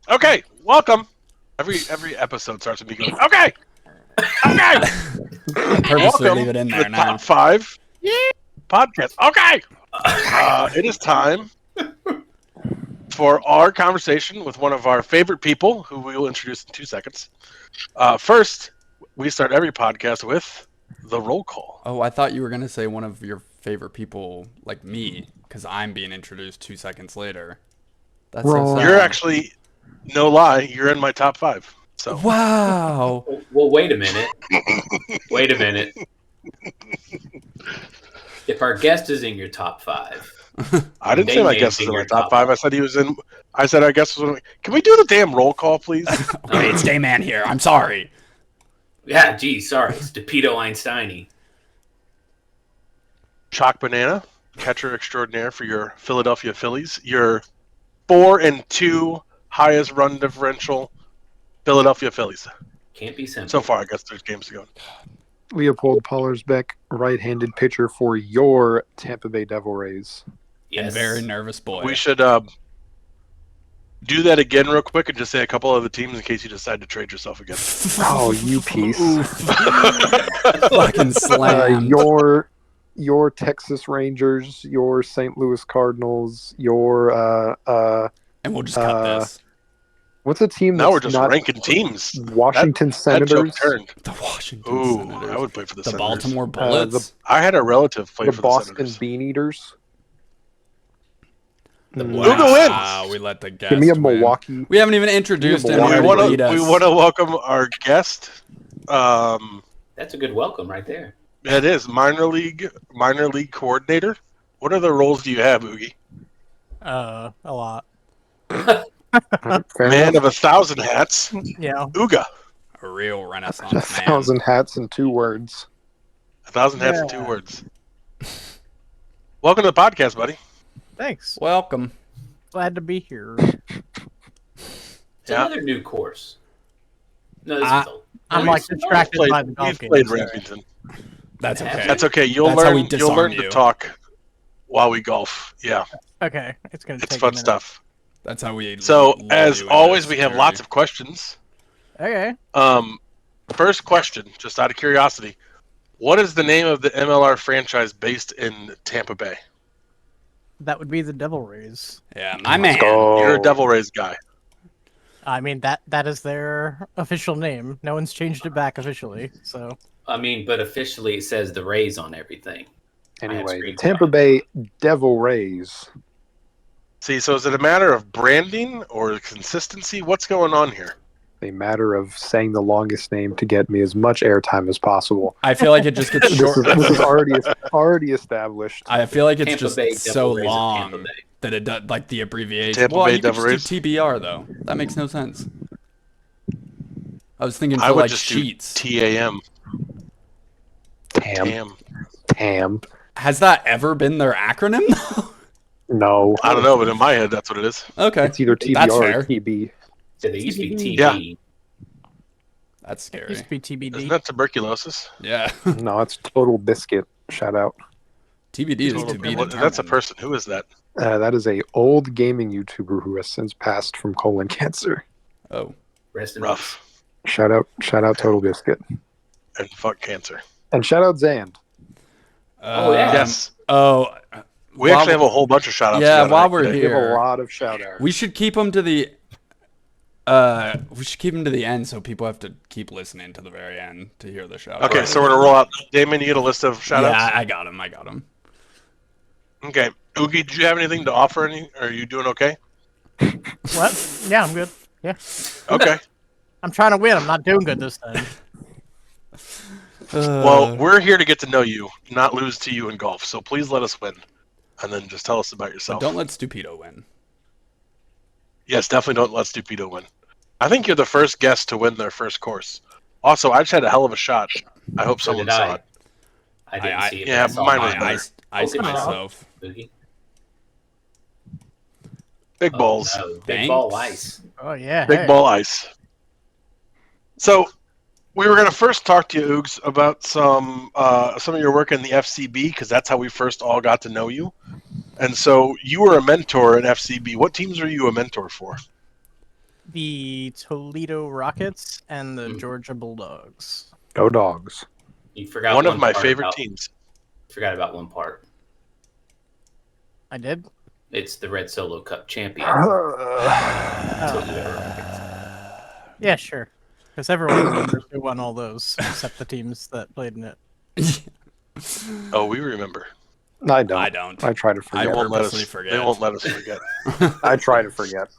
Okay, welcome. Every episode starts with me going, okay. I purposely leave it in to there the now. top 5 podcast. Okay. It is time for our conversation with one of our favorite people, who we will introduce in 2 seconds. First, we start every podcast with the roll call. Oh, I thought you were gonna say one of your favorite people, like me, because I'm being introduced 2 seconds later. That's so sad. You're actually, no lie, you're in my top 5. So Wow. Well, wait a minute. Wait a minute. If our guest is in your top 5, I didn't say my guest was in my top 5. I said he was in. I said our guest was in. Can we do the damn roll call, please? Okay, it's Dayman here. I'm sorry. Yeah, geez, sorry. It's DePito Einstein-y. Chalk Banana, catcher extraordinaire for your Philadelphia Phillies. Your 4-2 highest run differential Philadelphia Phillies. Can't be simple. So far, I guess there's games to go. Leopold Pollersbeck, right-handed pitcher for your Tampa Bay Devil Rays. Yes. And very nervous boy. We should do that again real quick and just say a couple of the teams in case you decide to trade yourself again. Oh, you piece. Fucking slam. Your Texas Rangers, your St. Louis Cardinals, your And we'll just cut this. what's a team Now that's we're just not ranking teams. Washington That Senators, joke turned. The Washington Ooh, Senators. I would play for the The Senators. Baltimore Bullets. I had a relative play the for Boston the Senators. Bean Eaters. Ooga wins. Wow, we let the guest Give me a win. Milwaukee. We haven't even introduced him. Milwaukee. We He already want beat us. to welcome our guest. That's a good welcome right there. It is minor league coordinator. What other roles do you have, Oogie? A lot. Fair Man enough. of 1,000 hats, Yeah. Ooga. A real renaissance A man. 1,000 hats and 2 words. 1,000 hats in Yeah. 2 words. Welcome to the podcast, buddy. Thanks. Welcome. Glad to be here. It's Yeah. another new course. No, this is old. I'm We've- like distracted by the golf We've game. played sorry. Rampington. That's okay. That's okay. You'll That's how we learn. You'll disarm learn you. to talk while we golf. Yeah, Okay, it's gonna it's take fun a minute. stuff. That's how we. So lull as you into always, we have security. lots of questions. Okay. First question, just out of curiosity, what is the name of the MLR franchise based in Tampa Bay? That would be the Devil Rays. Yeah, my man. go. You're a Devil Rays guy. I mean that is their official name. No one's changed it back officially. So I mean, but officially it says the Rays on everything. Anyway, the screenshot. Tampa Bay Devil Rays. See, so is it a matter of branding or consistency? What's going on here? A matter of saying the longest name to get me as much airtime as possible. I feel like it just gets This short. is already established. I feel like it's Tampa just Bay so Devil Rays of long Tampa Bay. that it does, like the abbreviation. Tampa well, Bay you could Devil just do TBR though. That makes no sense. I was thinking I for would like just sheets. do TAM. Tam. Has that ever been their acronym? No. I don't know, but in my head, that's what it is. Okay, It's either TBR That's or fair. TB. So they used to be TBD. TB. Yeah. That's it scary. used to be TBD. Isn't that tuberculosis? Yeah, No, it's Total Biscuit. Shout out. TBD is to be That's a determined. person. Who is that? That is a old gaming YouTuber who has since passed from colon cancer. Oh, Rest in Rough. Shout out Total Biscuit. And fuck cancer. And shout out Zand. Oh, yeah. Yes. Oh, We actually have a whole bunch of shout outs. yeah. While we're Give a here, lot of shout outs. we should keep them to the. We should keep them to the end so people have to keep listening to the very end to hear the shout. Okay, so we're going to roll out. Damon, you get a list of shout outs? Yeah, I got him. Okay. Oogie, did you have anything to offer? Are you doing okay? What? Yeah, I'm good. Yeah. Okay. I'm trying to win. I'm not doing good this time. Well, we're here to get to know you, not lose to you in golf. So please let us win. And then just tell us about yourself. Don't let Stupido win. Yes, definitely don't let Stupido win. I think you're the first guest to win their first course. Also, I just had a hell of a shot. I hope So someone did saw I. it. I didn't I- see it. yeah, but I saw mine was mine. better. I see Okay. myself. Boogie. Big Oh, balls. no. Big Thanks. ball ice. Oh yeah. Big hey. ball ice. So, we were going to first talk to you, Oogs, about some of your work in the FCB, because that's how we first all got to know you. And so, you were a mentor in FCB. What teams were you a mentor for? the Toledo Rockets and the Georgia Bulldogs. Go Dogs. You forgot One of my part favorite about- teams. Forgot about one part. I did. It's the Red Solo Cup champion. Oh, Toledo Rockets. yeah, sure. Because everyone remembers who won all those, except the teams that played in it. Oh, we remember. I don't. I don't. I try to I They forget. won't let us. purposely forget. They won't let us forget. I try to forget.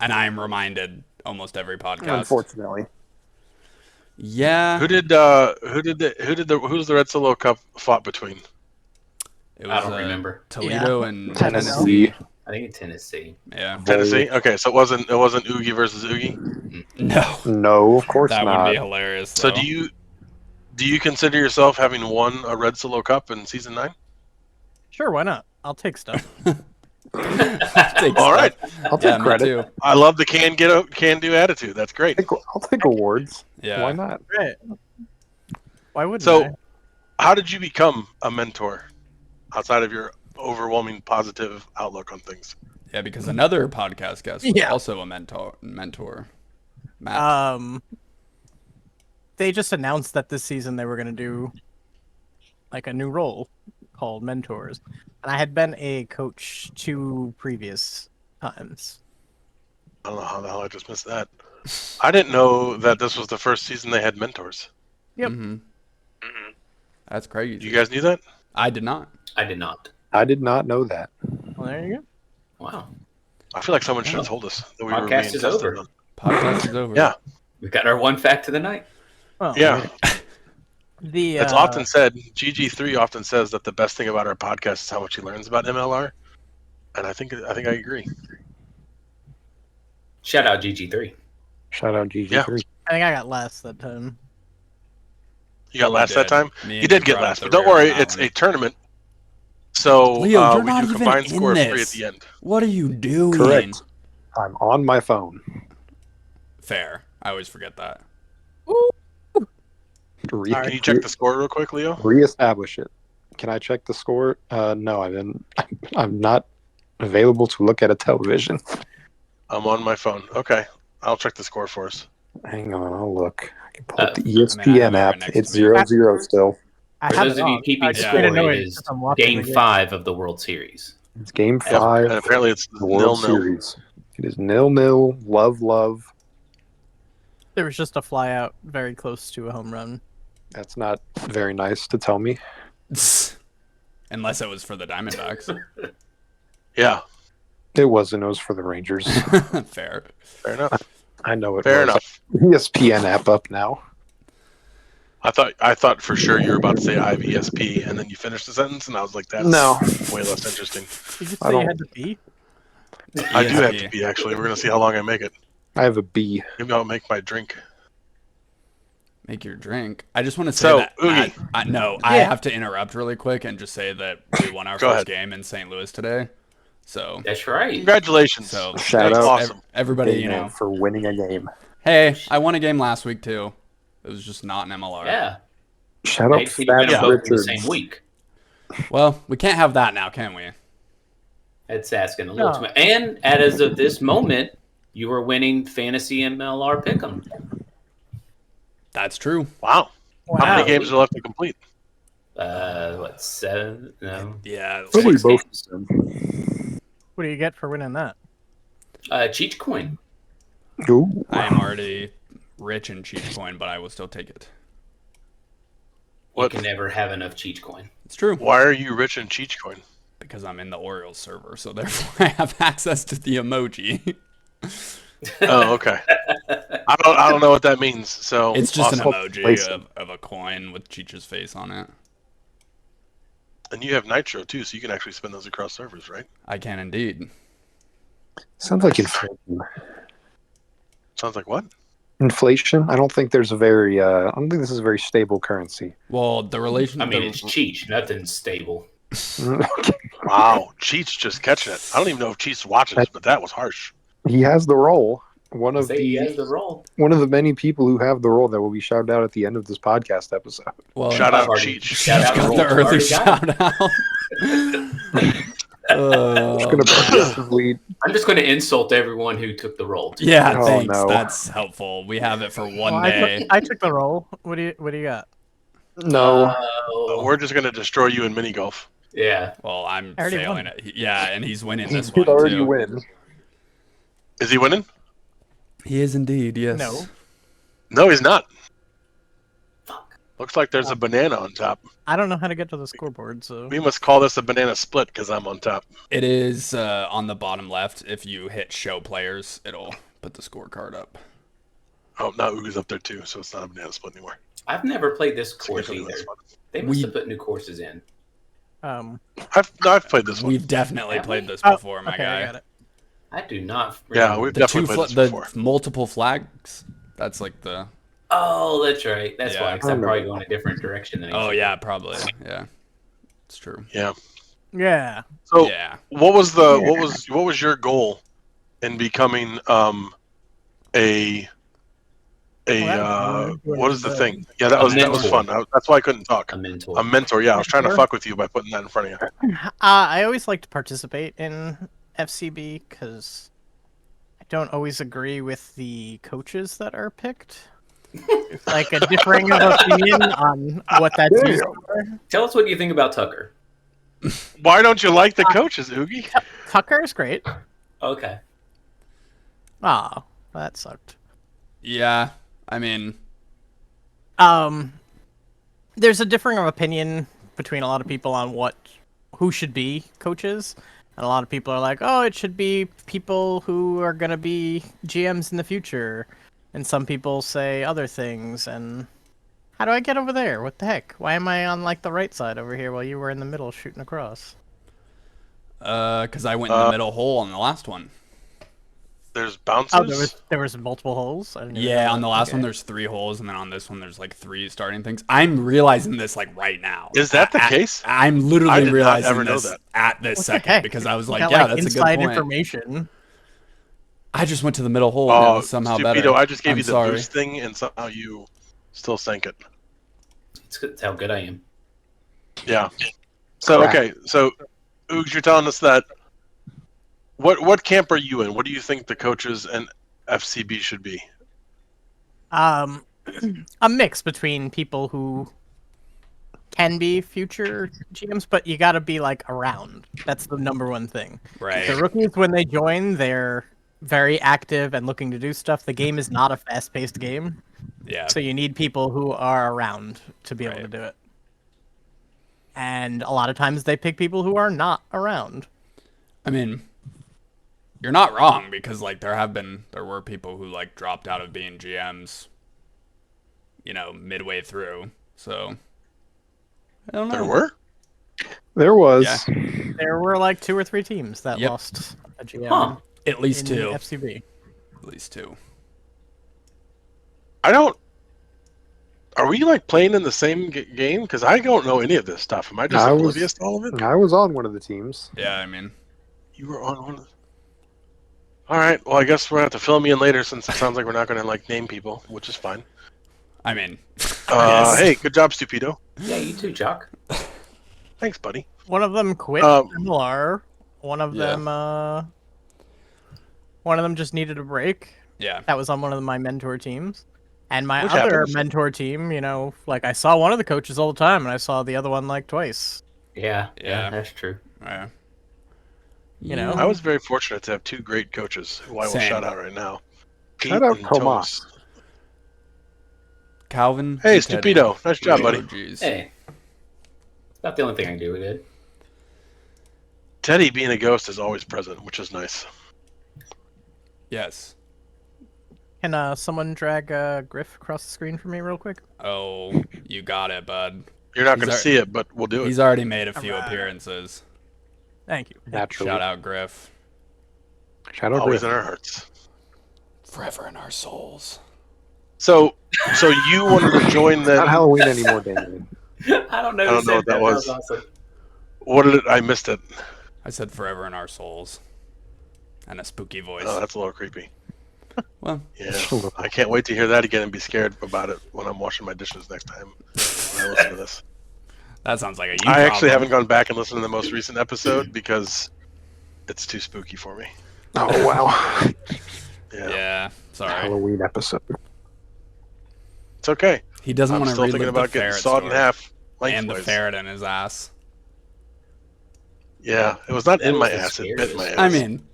And I am reminded almost every podcast. Unfortunately. Yeah. Who's the Red Solo Cup fought between? It I was don't remember. Toledo and Tennessee. I think it's Tennessee. Yeah. Tennessee. Okay, so it wasn't Oogie versus Oogie. No. No, of course That not. would be hilarious. So Though. do you consider yourself having won a Red Solo Cup in season 9? Sure, why not? I'll take stuff. All right. I'll take me credit. too. I love the can do attitude. That's great. I'll take awards. Yeah. Why not? Right. Why wouldn't So, I? how did you become a mentor outside of your overwhelming positive outlook on things? Yeah, because another podcast guest was Yeah. also a mentor. Matt. They just announced that this season they were going to do like a new role called mentors. And I had been a coach 2 previous times. I don't know how the hell I just missed that. I didn't know that this was the first season they had mentors. Yep. That's crazy. You guys knew that? I did not. I did not. I did not know that. Well, there you go. Wow. I feel like someone should have told us that we were being Podcast is tested over. on. Podcast is over. Yeah. We got our one fact of the night. Well, Yeah. The It's often said, GG3 often says that the best thing about our podcast is how much he learns about MLR. And I think I agree. Shout out GG3. Shout out GG3. Yeah. I think I got last that time. You got last that did. time? Me and You did get brought up last, the but don't rear on worry, that it's one. a tournament. So Leo, you're we not do even combined in score of 3 at this. the end. What are you doing? Correct. I'm on my phone. Fair. I always forget that. Can you check the score real quick, Leo? Reestablish it. Can I check the score? No, I didn't. I'm not available to look at a television. I'm on my phone. Okay. I'll check the score for us. Hang on, I'll look. I can pull up the I mean, I ESPN have it app. right next It's to me. 0-0 still. I For have those it of you on. keeping I just score, made a noise it is because I'm watching Game the game. 5 of the World Series. It's game Yeah, 5 and apparently it's of the World 0-0. Series. It is 0-0. Love. There was just a fly out very close to a home run. That's not very nice to tell me. Unless it was for the Diamondbacks. Yeah, It wasn't. It was for the Rangers. Fair. fair enough. I know it Fair was. enough. ESPN app up now. I thought for sure you were about to say IVSP, and then you finished the sentence, and I was like, that's No. way less interesting. Did you I say you don't- had to pee? I do have ESP. to be, actually. We're going to see how long I make it. I have a B. Maybe I'll make my drink. Make your drink. I just want to say So, that. Oogie. I have to interrupt really quick and just say that we won our Go first ahead. game in St. Louis today. So, That's right. Congratulations. so Shout That's out. awesome. everybody, Big you man know. for winning a game. Hey, I won a game last week too. It was just not an MLR. Yeah. Shout out Maybe you win Fats them both in the Richards. same week. Well, we can't have that now, can we? That's asking a little No. too much. And as of this moment, you are winning fantasy MLR pick'em. That's true. Wow. How many Wow. games are left to complete? What, 7? No. Yeah. Probably Six both games. of them. What do you get for winning that? Cheech coin. Ooh. I am already rich in Cheech Coin, but I will still take it. You What? can never have enough Cheech coin. It's true. Why are you rich in Cheech Coin? Because I'm in the Orioles server, so therefore I have access to the emoji. Oh, okay. I don't know what that means. So It's just awesome. an emoji of a coin with Cheech's face on it. And you have Nitro too, so you can actually spin those across servers, right? I can indeed. Sounds like inflation. Sounds like what? Inflation? I don't think there's a very. I don't think this is a very stable currency. Well, the relation. I mean, it's Cheech. Nothing's stable. Wow, Cheats just catching it. I don't even know if Cheats watches, but that was harsh. He has the role. One of Say he has the the role. one of the many people who have the role that will be shouted out at the end of this podcast episode. well, Shout I've out already- Cheech. shout out got Cheech. the early Already got shout out. Just gonna progressively. I'm just going to insult everyone who took the role. Yeah, Oh, thanks. no. That's helpful. We have it for one Well, day. I took the roll. What do you got? No. We're just gonna destroy you in mini golf. Yeah. Well, I'm I already failing won. it. Yeah, and he's winning He this did one already too. win. Is he winning? He is indeed. Yes. No. No, he's not. Fuck. Looks like there's a banana on top. I don't know how to get to the scoreboard, so We must call this a banana split because I'm on top. It is on the bottom left. If you hit show players, it'll put the scorecard up. Oh, now Ooga's up there too, so it's not a banana split anymore. I've never played this course Significantly either. less fun. They must We- have put new courses in. I've played this one. We've definitely Have played we? this oh, before, my okay, I guy. got it. I do not. Yeah, remember. we've The definitely two played this the before. multiple flags. That's like the. Oh, that's right. That's Yeah. why. Because I'm probably going a different direction than. I Oh usually yeah, do. probably. Yeah, it's true. Yeah. Yeah. So Yeah. what was your goal in becoming a Well, what is the that- thing? Yeah, that A was mentor. fun. That's why I couldn't talk. A mentor. A mentor. Yeah, I was trying to Mentor? fuck with you by putting that in front of you. I always like to participate in FCB because I don't always agree with the coaches that are picked. It's like a differing of opinion on what that's used for. Tell us what you think about Tucker. Why don't you like the coaches, Oogie? Tucker's great. Okay. Ah, that sucked. Yeah. I mean, There's a differing of opinion between a lot of people on who should be coaches, and a lot of people are like, "Oh, it should be people who are gonna be GMs in the future," and some people say other things. And how do I get over there? What the heck? Why am I on like the right side over here while you were in the middle shooting across? because I went in the middle hole on the last one. There's bounces. Oh, there was multiple holes. I didn't even know Yeah, on that. the last Okay. one there's 3 holes, and then on this one there's like 3 starting things. I'm realizing this like right now. Is that the case? I'm I literally did not realizing ever know this that. at this What the second heck? because I was You like, got, yeah, that's a inside good point. information. I just went to the middle hole and it Oh, was somehow Stupido, better. I just gave I'm you the sorry. boost thing, and somehow you still sank it. It's how good I am. Yeah. So Crap. okay, so Oogs, you're telling us that. What camp are you in? What do you think the coaches and FCB should be? A mix between people who can be future GMs, but you got to be like around. That's the number one thing. Right. The rookies, when they join, they're very active and looking to do stuff. The game is not a fast-paced game, Yeah. so you need people who are around to be able to Right. do it. And a lot of times they pick people who are not around. I mean, you're not wrong because like there were people who like dropped out of being GMs, midway through. So I don't know. There were. There was. Yeah. There were like 2 or 3 teams that Yep. lost a GM Huh. At least in 2. FCB. At least 2. I don't. Are we like playing in the same game? Because I don't know any of this stuff. Am I just I was- oblivious to all of it? I was on one of the teams. Yeah, I mean, You were on one of. All right. Well, I guess we're gonna have to fill me in later since it sounds like we're not gonna like name people, which is fine. yes. Hey, good job, Stupido. Yeah, you too, Chuck. Thanks, buddy. One of them quit MLR. One of Yeah. them just needed a break. Yeah. That was on one of my mentor teams. And my Which other happens. mentor team, like I saw one of the coaches all the time and I saw the other one like twice. Yeah, Yeah. that's true. Yeah. You know? I was very fortunate to have 2 great coaches who I will Same. shout out right now. Shout Pete out and Tomas. Tomas. Calvin. Hey, and Teddy. Stupido. Nice job, buddy. Jeez. Hey, it's not the only thing I can do with it. Teddy being a ghost is always present, which is nice. Yes. Can someone drag Griff across the screen for me real quick? Oh, you got it, bud. You're not He's going to ar- see it, but we'll do it. He's already made a few Alright. appearances. Thank you. Naturally. Shout out Griff. Shout out Always Griff. in our hearts. Forever in our souls. So you wanted to join Not the? Halloween anymore, Damien. I don't know. I don't know what that was. Awesome. What did it? I missed it. I said forever in our souls. And a spooky voice. Oh, that's a little creepy. Well, Yeah, I can't wait to hear that again and be scared about it when I'm washing my dishes next time. When I listen to this. that sounds like a you I actually problem. haven't gone back and listened to the most recent episode because it's too spooky for me. Oh wow. Yeah, sorry. Halloween episode. It's okay. He doesn't I'm want to still thinking relive the about getting ferret sawed in story half and the lengthways. ferret in his ass. Yeah, it was not That in was my the ass. It bit my ass. scariest. I mean,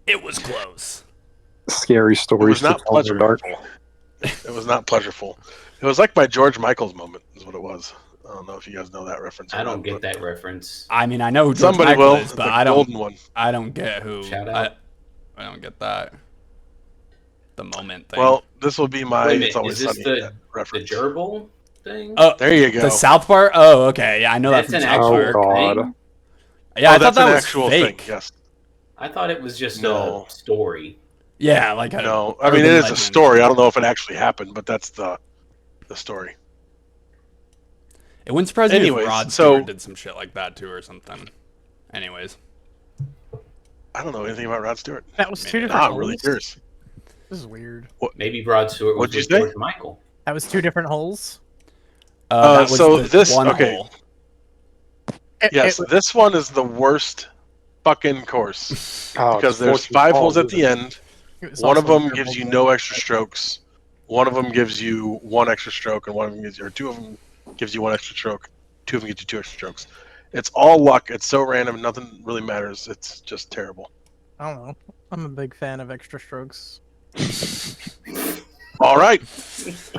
it was close. Scary it stories was to not tell in the dark. pleasurable. It was not pleasurable. It was like my George Michael's moment, is what it was. I don't know if you guys know that reference. Or I don't not, get but that reference. I mean, I know who George somebody Michael will. is, It's but a I don't. golden one. I don't get who. Shout out. I don't get that. The moment thing. Well, this will be my Wait a minute, It's Always is this Sunny the reference. gerbil thing? oh, There you go. the South Park. Oh, okay. Yeah, I know That's that an from South actual Park. God. thing? Yeah, I thought that's that an was actual fake. thing. Yes. I thought it was just No. a story. Yeah, like a No. I mean, urban it is legend. a story. I don't know if it actually happened, but that's the story. It wouldn't surprise me Anyways, if Rod so- Stewart did some shit like that too, or something. Anyways, I don't know anything about Rod Stewart. That was two different. Now I'm really holes? curious. This is weird. Maybe Rod Stewart was What'd you with say? George Michael. That was two different holes. that was so the this- one okay. hole. Yes, this one is the worst fucking course Oh, because it's there's Fortune 5 Falls, holes at isn't the it? end. It was One of also them a gives you double no extra strokes. One of them gives you 1 extra stroke, and one of them gives you, or 2 of them gives you 1 extra stroke. 2 of them gives you 2 extra strokes. It's all luck. It's so random. Nothing really matters. It's just terrible. I don't know. I'm a big fan of extra strokes. All right,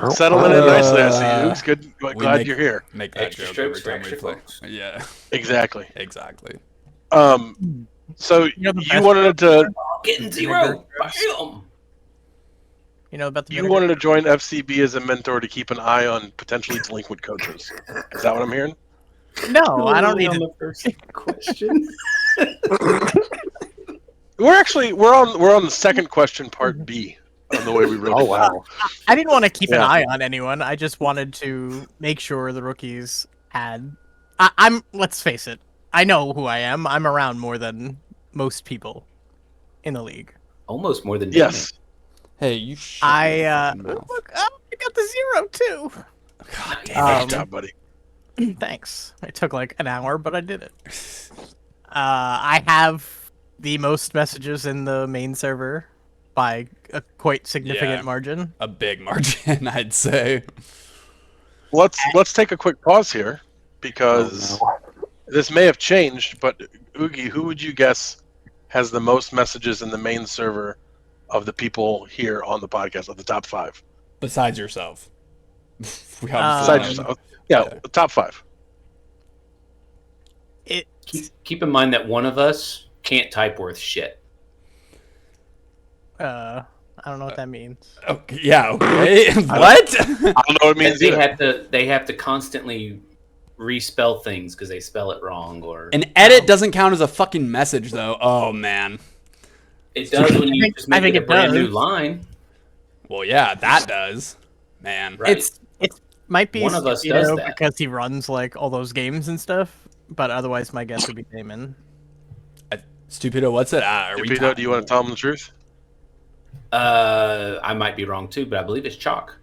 Oh, settling in nicely. I see Uh, you. It's good. we Glad make- you're here. Make that Extra joke strokes every for time we extra play. folks. Yeah, Exactly. exactly. So You know the you best wanted to Getting 0. Bam! You know about the you vinegar? wanted to join FCB as a mentor to keep an eye on potentially delinquent coaches. Is that what I'm hearing? No, I don't need on to. the first question. We're on the second question, part B, on the way we wrote Oh it. wow. I didn't want to keep an Yeah. eye on anyone. I just wanted to make sure the rookies had. I'm. Let's face it. I know who I am. I'm around more than most people in the league. Almost more than Yes. Hey, you shut your I fucking mouth. look. Oh, I got the 0 too. God damn. Nice Um, job, buddy. Thanks. It took like an hour, but I did it. I have the most messages in the main server by a quite significant Yeah. margin. A big margin, I'd say. Let's take a quick pause here because Oh, this may have changed. But Oogie, who would you guess has the most messages in the main server of the people here on the podcast of the top 5? Besides yourself. We obviously Besides know. yourself. Yeah, Yeah. the top 5. It. Keep in mind that one of us can't type worth shit. I don't know what that means. Okay, yeah, okay. What? I don't know what it means They either. have to constantly respell things because they spell it wrong, or An edit doesn't count as a fucking message, though. Oh, man. it does when you just I make think it a it brand new does. line. Well, yeah, that does. Man. Right. It might be One of us does that. because he runs like all those games and stuff. But otherwise, my guess would be Damon. Stupido, what's it? Are we Stupido, do you want to tell them the truth? I might be wrong too, but I believe it's chalk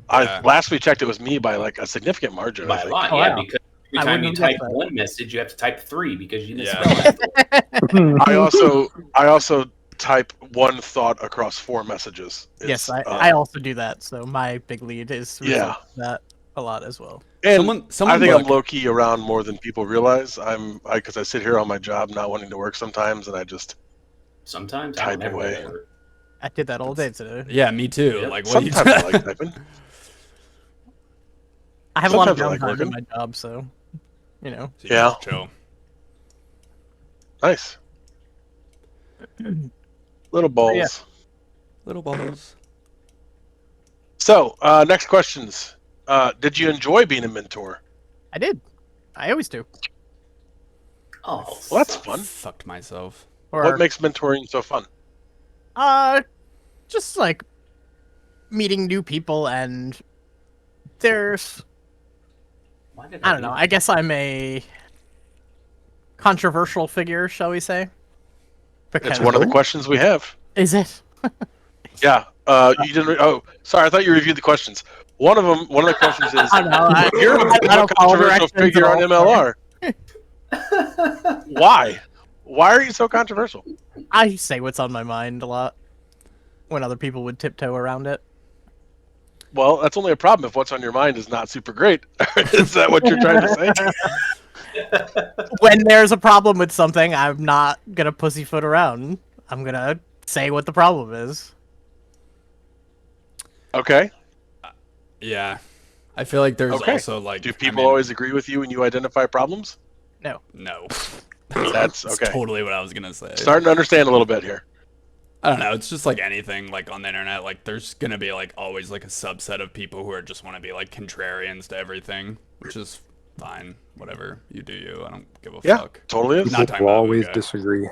Yeah. Last we checked, it was me by like a significant margin. by I a think. lot. Oh, Yeah, wow. because I every time you wouldn't have type guessed that. one message, you have to type 3 because you didn't Yeah. spell it. I also type one thought across 4 messages. Yes, It's, I also do that. So my big lead is Yeah. that a lot as well. and Someone I think look. I'm low key around more than people realize. Because I sit here on my job, not wanting to work sometimes, and I just Sometimes I Type don't ever away. work. I did that all day today. Yeah, me too. Yeah. Like, what do you sometimes I like typing. I have a lot of Sometimes I like downtime in looking. my job, so you know. So you Yeah. just chill. Nice. Little balls. Yeah. Little balls. So, next questions. Did you enjoy being a mentor? I did. I always do. Oh, Well, that's fun. Fucked myself. Or What makes mentoring so fun? just like meeting new people, and there's why did I don't know. I guess I'm a controversial figure, shall we say? Because It's one of the questions we have. is it? Yeah. You didn't. Oh, sorry. I thought you reviewed the questions. One of the questions is I don't know. you're I a don't follow controversial directions figure at on all. MLR. Why? Why are you so controversial? I say what's on my mind a lot when other people would tiptoe around it. Well, that's only a problem if what's on your mind is not super great. Is that what you're trying to say? When there's a problem with something, I'm not gonna pussyfoot around. I'm gonna say what the problem is. Okay. Yeah. I feel like there's Okay. also like. Do people always agree with you when you identify problems? No. No. That's okay. Totally what I was gonna say. Starting to understand a little bit here. I don't know. It's just like anything like on the internet. Like there's gonna be like always like a subset of people who are just want to be like contrarians to everything, which is fine. Whatever you do, you. I don't give a Yeah, fuck. totally is. Not talking We'll about always Ooga. disagree.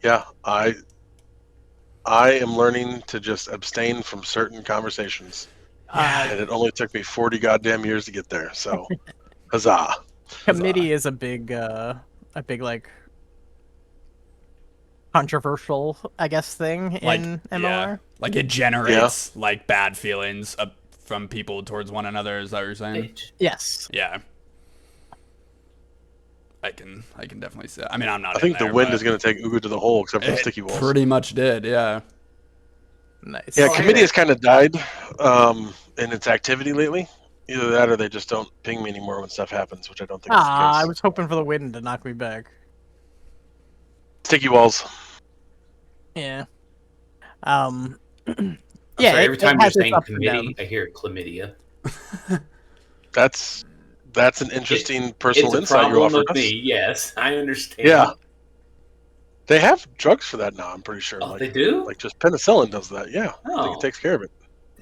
Yeah, I am learning to just abstain from certain conversations, and it only took me 40 goddamn years to get there. So, huzzah! Committee is a big like controversial, I guess, thing Like in yeah, MLR. like it generates like bad feelings from people towards one another. Is that what you're saying? Yes. Yeah. I can definitely say. I mean, I'm not. I think in the there, wind but is going to take Ooga to the hole, except for the it sticky walls. pretty much did. Yeah. Nice. Yeah, committee has kind of died in its activity lately. Either that, or they just don't ping me anymore when stuff happens, which I don't think is the I case. was hoping for the wind to knock me back. Sticky walls. Yeah. I'm Yeah. sorry, every time you're has its saying ups and committee, downs. I hear chlamydia. That's an interesting personal It's a insight you problem offered of us. me. Yes, I understand. Yeah. They have drugs for that now, I'm pretty sure. Oh, they do? Like just penicillin does that. Yeah. I think Oh. it takes care of it.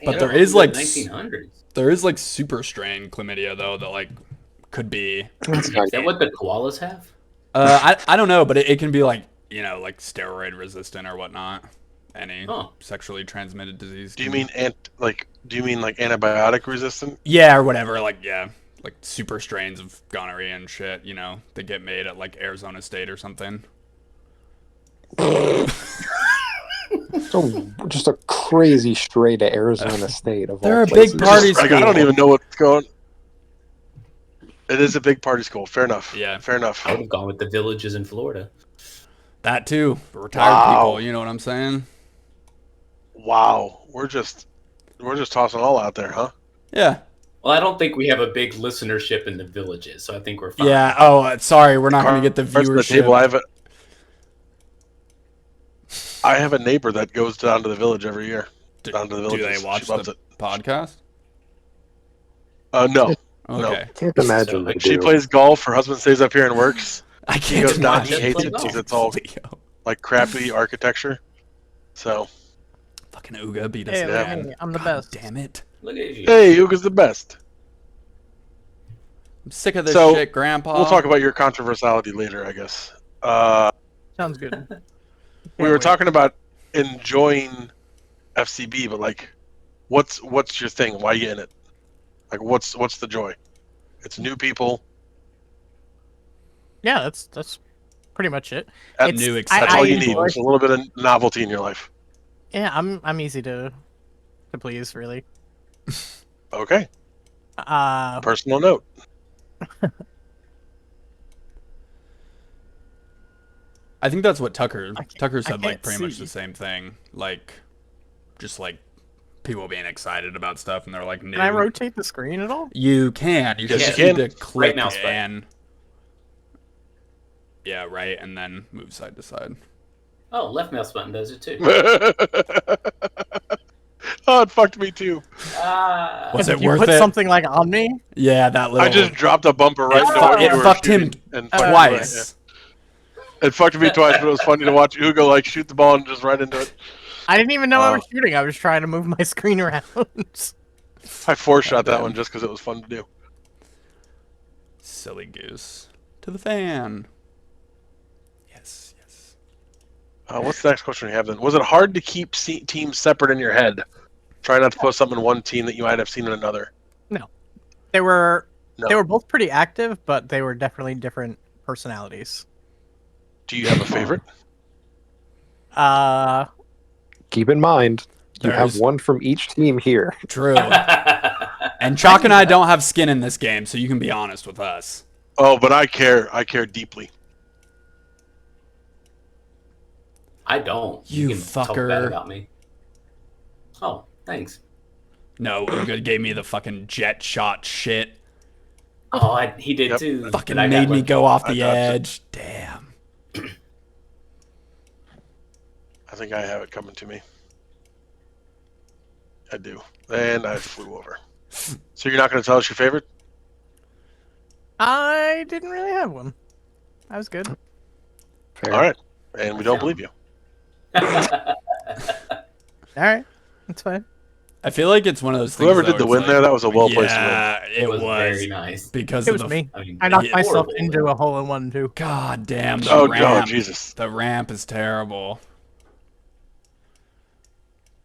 But Damn, there welcome is, to like, the 1900s. There is like super strain chlamydia though that like could be. Is that what the koalas have? I don't know, but it can be like like steroid resistant or whatnot. Any sexually transmitted disease. Do you mean like antibiotic resistant? Yeah, or whatever. Like like super strains of gonorrhea and shit. They get made at like Arizona State or something. So just a crazy stray to Arizona State of They're all a big places. party Like, I don't school. even know what's going. It is a big party school. Fair enough. Yeah. Fair enough. I would have gone with the villages in Florida. That too. For retired people, you know what I'm saying? Wow. We're just tossing all out there, huh? Yeah. Well, I don't think we have a big listenership in the villages, so I think we're fine. Yeah. Oh, sorry, we're not going to get the Cards on the viewership. table. I have a neighbor that goes down to the village every year. Down to the Do villages. they watch She loves the it. podcast? No. Okay. Can't imagine they She do. plays golf. Her husband stays up here and works. I He can't goes down. imagine. He hates it golf. because it's all like crappy architecture. So, Fucking Ooga beat us Hey, look at down. me, I'm the God best. Damn it. Look at you. hey, Ooga's the best. I'm sick of this So, shit, Grandpa. We'll talk about your controversiality later, I guess. Sounds good. We were talking about enjoying FCB, but like, what's your thing? Why are you in it? Like, what's the joy? It's new people. Yeah, that's pretty much it. That's, It's- new I- that's all I you need. enjoy- Just a little bit of novelty in your life. Yeah, I'm easy to please, really. Okay. Uh, Personal note. I think that's what Tucker I said, like can't pretty much see. the same thing. Like, just like people being excited about stuff, and they're like, new. can I rotate the screen at all? You can. You Yes, just you need can. to click mouse button. and yeah, right, and then move side to side. Oh, left mouse button does it too. Oh, it fucked me too. Was If it you worth put it? something like on me? Yeah, that little. I just dropped a bumper right into what it you were fucked him shooting and fucked me twice. right, yeah. It fucked me twice, but it was funny to watch Ooga like shoot the ball and just right into it. I didn't even know I was shooting. I was trying to move my screen around. I four-shot that Goddamn. one just because it was fun to do. Silly goose. To the fan. Yes, yes. What's the next question we have then? Was it hard to keep teams separate in your head? Try not to put something in one team that you might have seen in another. They were No. they were both pretty active, but they were definitely different personalities. Do you have a favorite? Keep in mind, you have There's- one from each team here. True. And Chalk and I don't have skin in this game, so you can be honest with us. Oh, but I care. I care deeply. I don't. You can talk bad fucker. about me. Oh, thanks. No, Ooga gave me the fucking jet shot shit. Oh, he did Yep. too. Fucking but I made got me lucky. go off I the dodged it. edge. Damn. I think I have it coming to me. I do. And I flew over. So you're not going to tell us your favorite? I didn't really have one. That was good. Fair. All right. And we don't believe you. All right, that's fine. I feel like it's one of those things. Whoever though, did the it's win like, there, that was a well-placed win. Yeah, It was very nice. because It of was the me. I mean, I knocked it's myself horrible. into a hole in one too. God damn the Oh, ramp. Jesus. The ramp is terrible.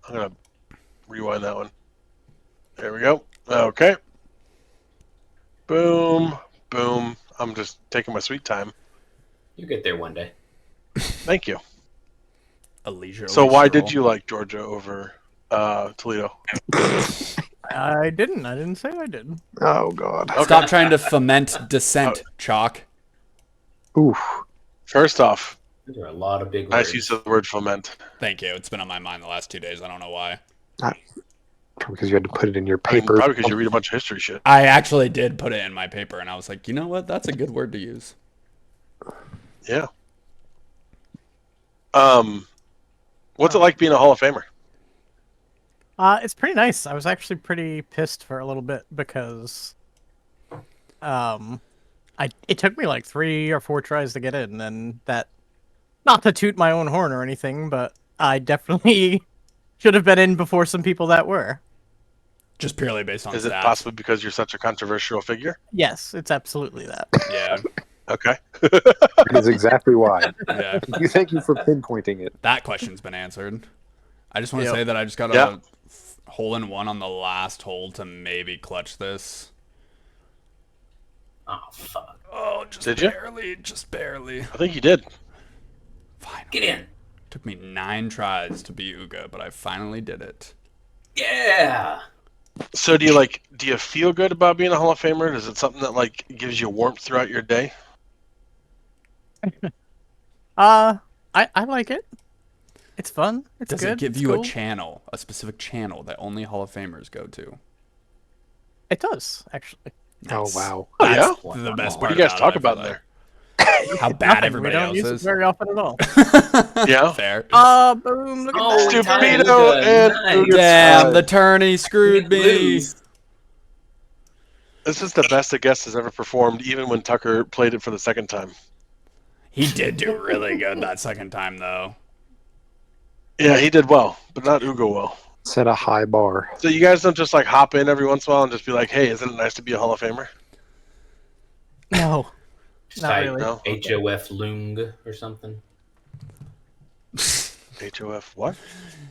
I'm going to rewind that one. There we go. Okay. Boom. Boom. I'm just taking my sweet time. You get there one day. Thank you. A leisurely So why stroll. did you like Georgia over Toledo? I didn't say I did. Oh God. Stop trying to foment dissent, Chalk. Oof. First off, There are a lot of big nice words. use of the word foment. Thank you. It's been on my mind the last 2 days. I don't know why. Because you had to put it in your I mean, paper. probably because you read a bunch of history shit. I actually did put it in my paper, and I was like, you know what? That's a good word to use. Yeah. What's it like being a Hall of Famer? It's pretty nice. I was actually pretty pissed for a little bit because, it took me like 3 or 4 tries to get in, and that, not to toot my own horn or anything, but I definitely should have been in before some people that were. Just purely based on Is stats. it possibly because you're such a controversial figure? Yes, it's absolutely that. Yeah. Okay. That is exactly why. Yeah. Thank you for pinpointing it. That question's been answered. I just want to Yep. say that I just got Yeah. a hole in one on the last hole to maybe clutch this. Oh, fuck. Oh, just Did ya? barely. Just barely. I think you did. Finally. Get in. Took me 9 tries to be Ooga, but I finally did it. Yeah. So do you feel good about being a Hall of Famer? Is it something that like gives you warmth throughout your day? I like it. It's fun. It's Does good. it give it's you cool. a channel, a specific channel that only Hall of Famers go to? It does actually. Oh Nice. wow. Oh, That's yeah? the best What part do you guys about talk it, I about feel in like. there? How bad Nothing. everybody We don't else use it is. very often at all. Yeah. Fair. Boom! Look at Oh, that. Italian Stupido Ooga, and nice. Ooga Damn, the tied. tourney screwed me. Lose. This is the best a guest has ever performed, even when Tucker played it for the second time. He did do really good that second time, though. Yeah, he did well, but not Ugo well. Set a high bar. So you guys don't just like hop in every once in a while and just be like, "Hey, isn't it nice to be a Hall of Famer?" No, Just not type really. No. HOF Lung or something. HOF what?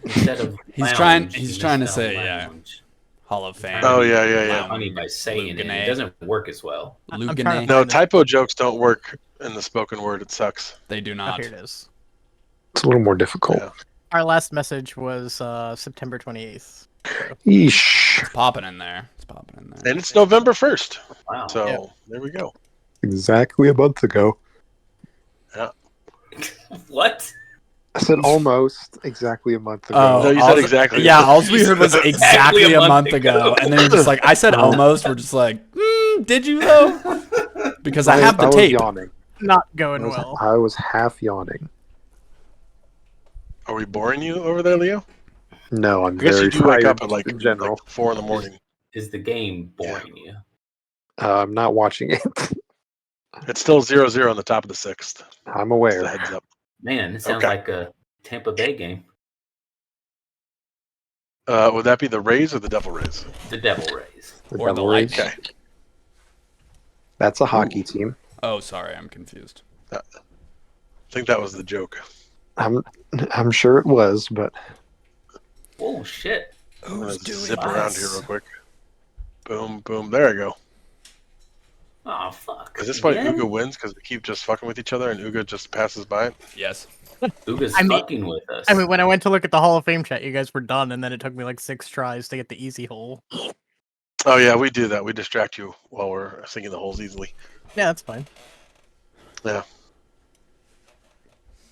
Instead of He's lounge, trying- you he's trying to misspell say, yeah. lounge. Hall of Fame. Oh, yeah. It's funny by saying it. It doesn't work as well. I'm trying Lugane. to No, find it. typo jokes don't work in the spoken word. It sucks. They do Oh, not. here it is. It's a little more difficult. Yeah. Our last message was September 28th. Yeesh. It's popping in there. It's popping in there. And it's November 1st. Wow. So Yep. there we go. Exactly a month ago. What? I said almost exactly a month ago. Oh, No, you said exactly. Yeah, all we heard was Exactly exactly a month ago. And then you're just like, I said almost. We're just like, did you though? Because I have the was tape. yawning. Not going I was, well. I was half yawning. Are we boring you over there, Leo? No, I'm I guess very you do wake tired up at like in general. 4 in the morning. Is the game boring you? I'm not watching it. It's still 0-0 on the top of the 6th. I'm Just aware. a heads up. Man, it sounds Okay. like a Tampa Bay game. Would that be the Rays or the Devil Rays? The Devil Rays. Or the Devil Rays. Okay. That's a hockey team. Oh, sorry, I'm confused. I think that was the joke. I'm sure it was, but Oh shit! I'm gonna Who's doing zip this? around here real quick. Boom, boom. There I go. Oh fuck! Is this why Again? Uga wins? Because we keep just fucking with each other and Uga just passes by it? Yes. Uga's I mean- fucking with us. I mean, when I went to look at the Hall of Fame chat, you guys were done, and then it took me like 6 tries to get the easy hole. Oh, yeah, we do that. We distract you while we're sinking the holes easily. Yeah, that's fine. Yeah.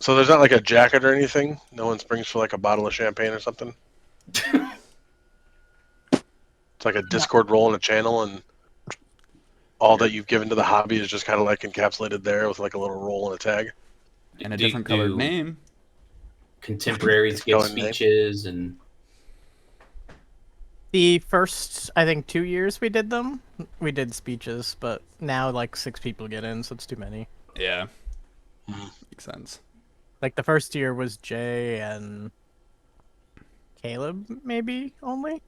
So there's not like a jacket or anything? No one springs for like a bottle of champagne or something? It's like a Discord role in a channel, and all that you've given to the hobby is just kind of like encapsulated there with like a little roll and a tag. And a Do- different colored do name. Contemporaries give Going name. speeches and The first, I think, 2 years we did them, we did speeches, but now like 6 people get in, so it's too many. Yeah. Mhm. Makes sense. Like the first year was Jay and Caleb, maybe only.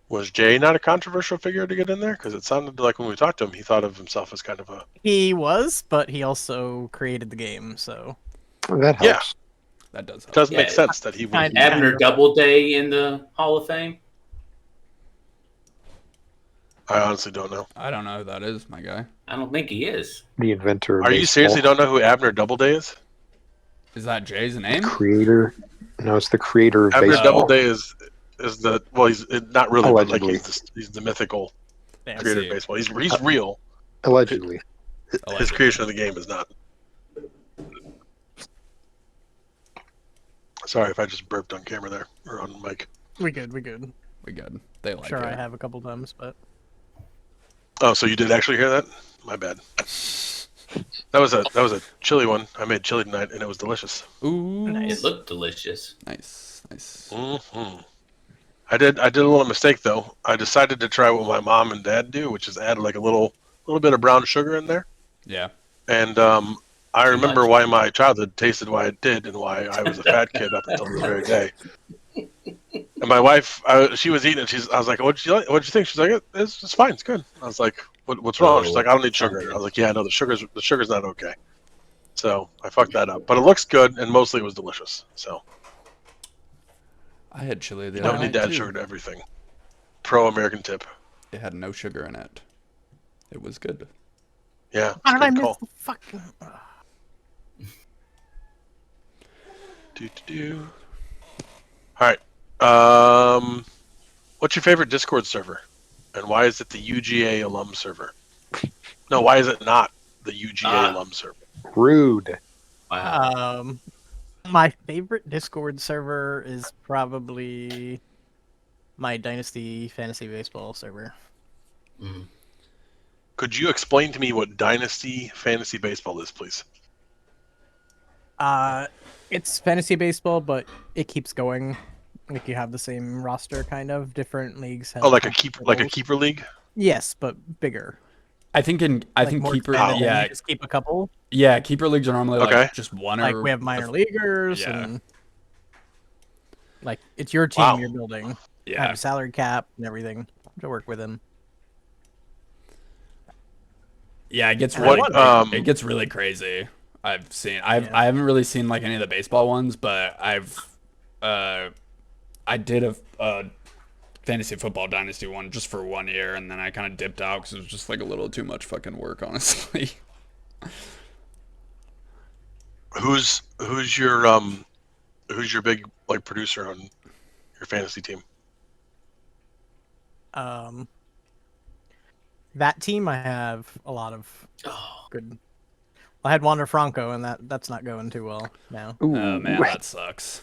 Was Jay not a controversial figure to get in there? Because it sounded like when we talked to him, he thought of himself as kind of a... He was, but he also created the game, so That Yeah. helps. That does It help. does Yeah, make sense that he would... kind- Abner Doubleday in the Hall of Fame. I honestly don't know. I don't know who that is, my guy. I don't think he is. The inventor of Are you baseball. seriously don't know who Abner Doubleday is? Is that Jay's name? Creator? No, it's the creator of Abner baseball. Doubleday is the... Well, he's not really, but like Allegedly. he's the mythical yeah. creator of see. baseball. He's real. Allegedly. His Allegedly. creation of the game is not. Sorry if I just burped on camera there, or on mic. We good. We good. We good. They like Sure, it. I have a couple times, but Oh, so you did actually hear that? My bad. That was a chili one. I made chili tonight, and it was delicious. Ooh. It looked delicious. Nice. Nice. Hmm I did a little mistake though. I decided to try what my mom and dad do, which is add like a little bit of brown sugar in there. Yeah. And I Too remember much. why my childhood tasted why it did, and why I was a fat kid up until this very day. And my wife, she was eating it. I was like, "What'd you like? What'd you think?" She's like, "It's fine. It's good." I was like, "What's wrong?" She's like, "I don't need sounds sugar." good. I was like, "Yeah, no, the sugar's not okay." So I fucked that up. But it looks good, and mostly it was delicious. So I had chili the you other don't night need to add too. sugar to everything. Pro American tip. It had no sugar in it. It was good. Yeah. how did I good miss call. the fucking? Do. All right. What's your favorite Discord server, and why is it the UGA alum server? No, why is it not the UGA alum server? Rude. Wow. My favorite Discord server is probably my Dynasty Fantasy Baseball server. Mhm. Could you explain to me what Dynasty Fantasy Baseball is, please? It's fantasy baseball, but it keeps going. Like you have the same roster, kind of different leagues. Have Oh, like a different rules. keeper league. Yes, but bigger. I think More keeper. expanded than Yeah. you just keep a couple. Yeah. Keeper leagues are normally Okay. like just one or Like we have minor leaguers, yeah. and like it's your team Wow. you're building. Have Yeah. a salary cap and everything to work with him. Yeah. It gets And I really. won. It gets really crazy. I've seen. I haven't really seen like any of the baseball ones, but I did a fantasy football dynasty one just for 1 year, and then I kind of dipped out because it was just like a little too much fucking work, honestly. Who's your big like producer on your fantasy team? That team I have a lot of Oh, good. I had Wander Franco, and that's not going too well now. Ooh. Oh man, that sucks.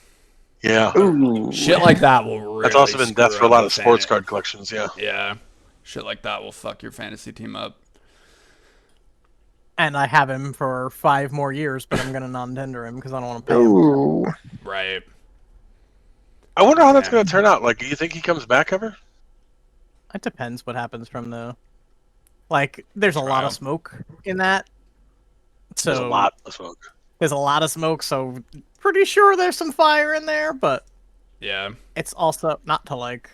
Yeah, Ooh. Shit like that will really. that's also been death screw for a up lot of the sports fan- card collections. Yeah. Yeah, shit like that will fuck your fantasy team up. And I have him for 5 more years, but I'm gonna non-tender him because I don't want to pay him. Ooh. Right. I wonder how that's Yeah. going to turn out. Like, do you think he comes back ever? It depends what happens from the. Like, there's a lot Trial. of smoke in that. So There's a lot of smoke. There's a lot of smoke, so pretty sure there's some fire in there, but Yeah. it's also not to like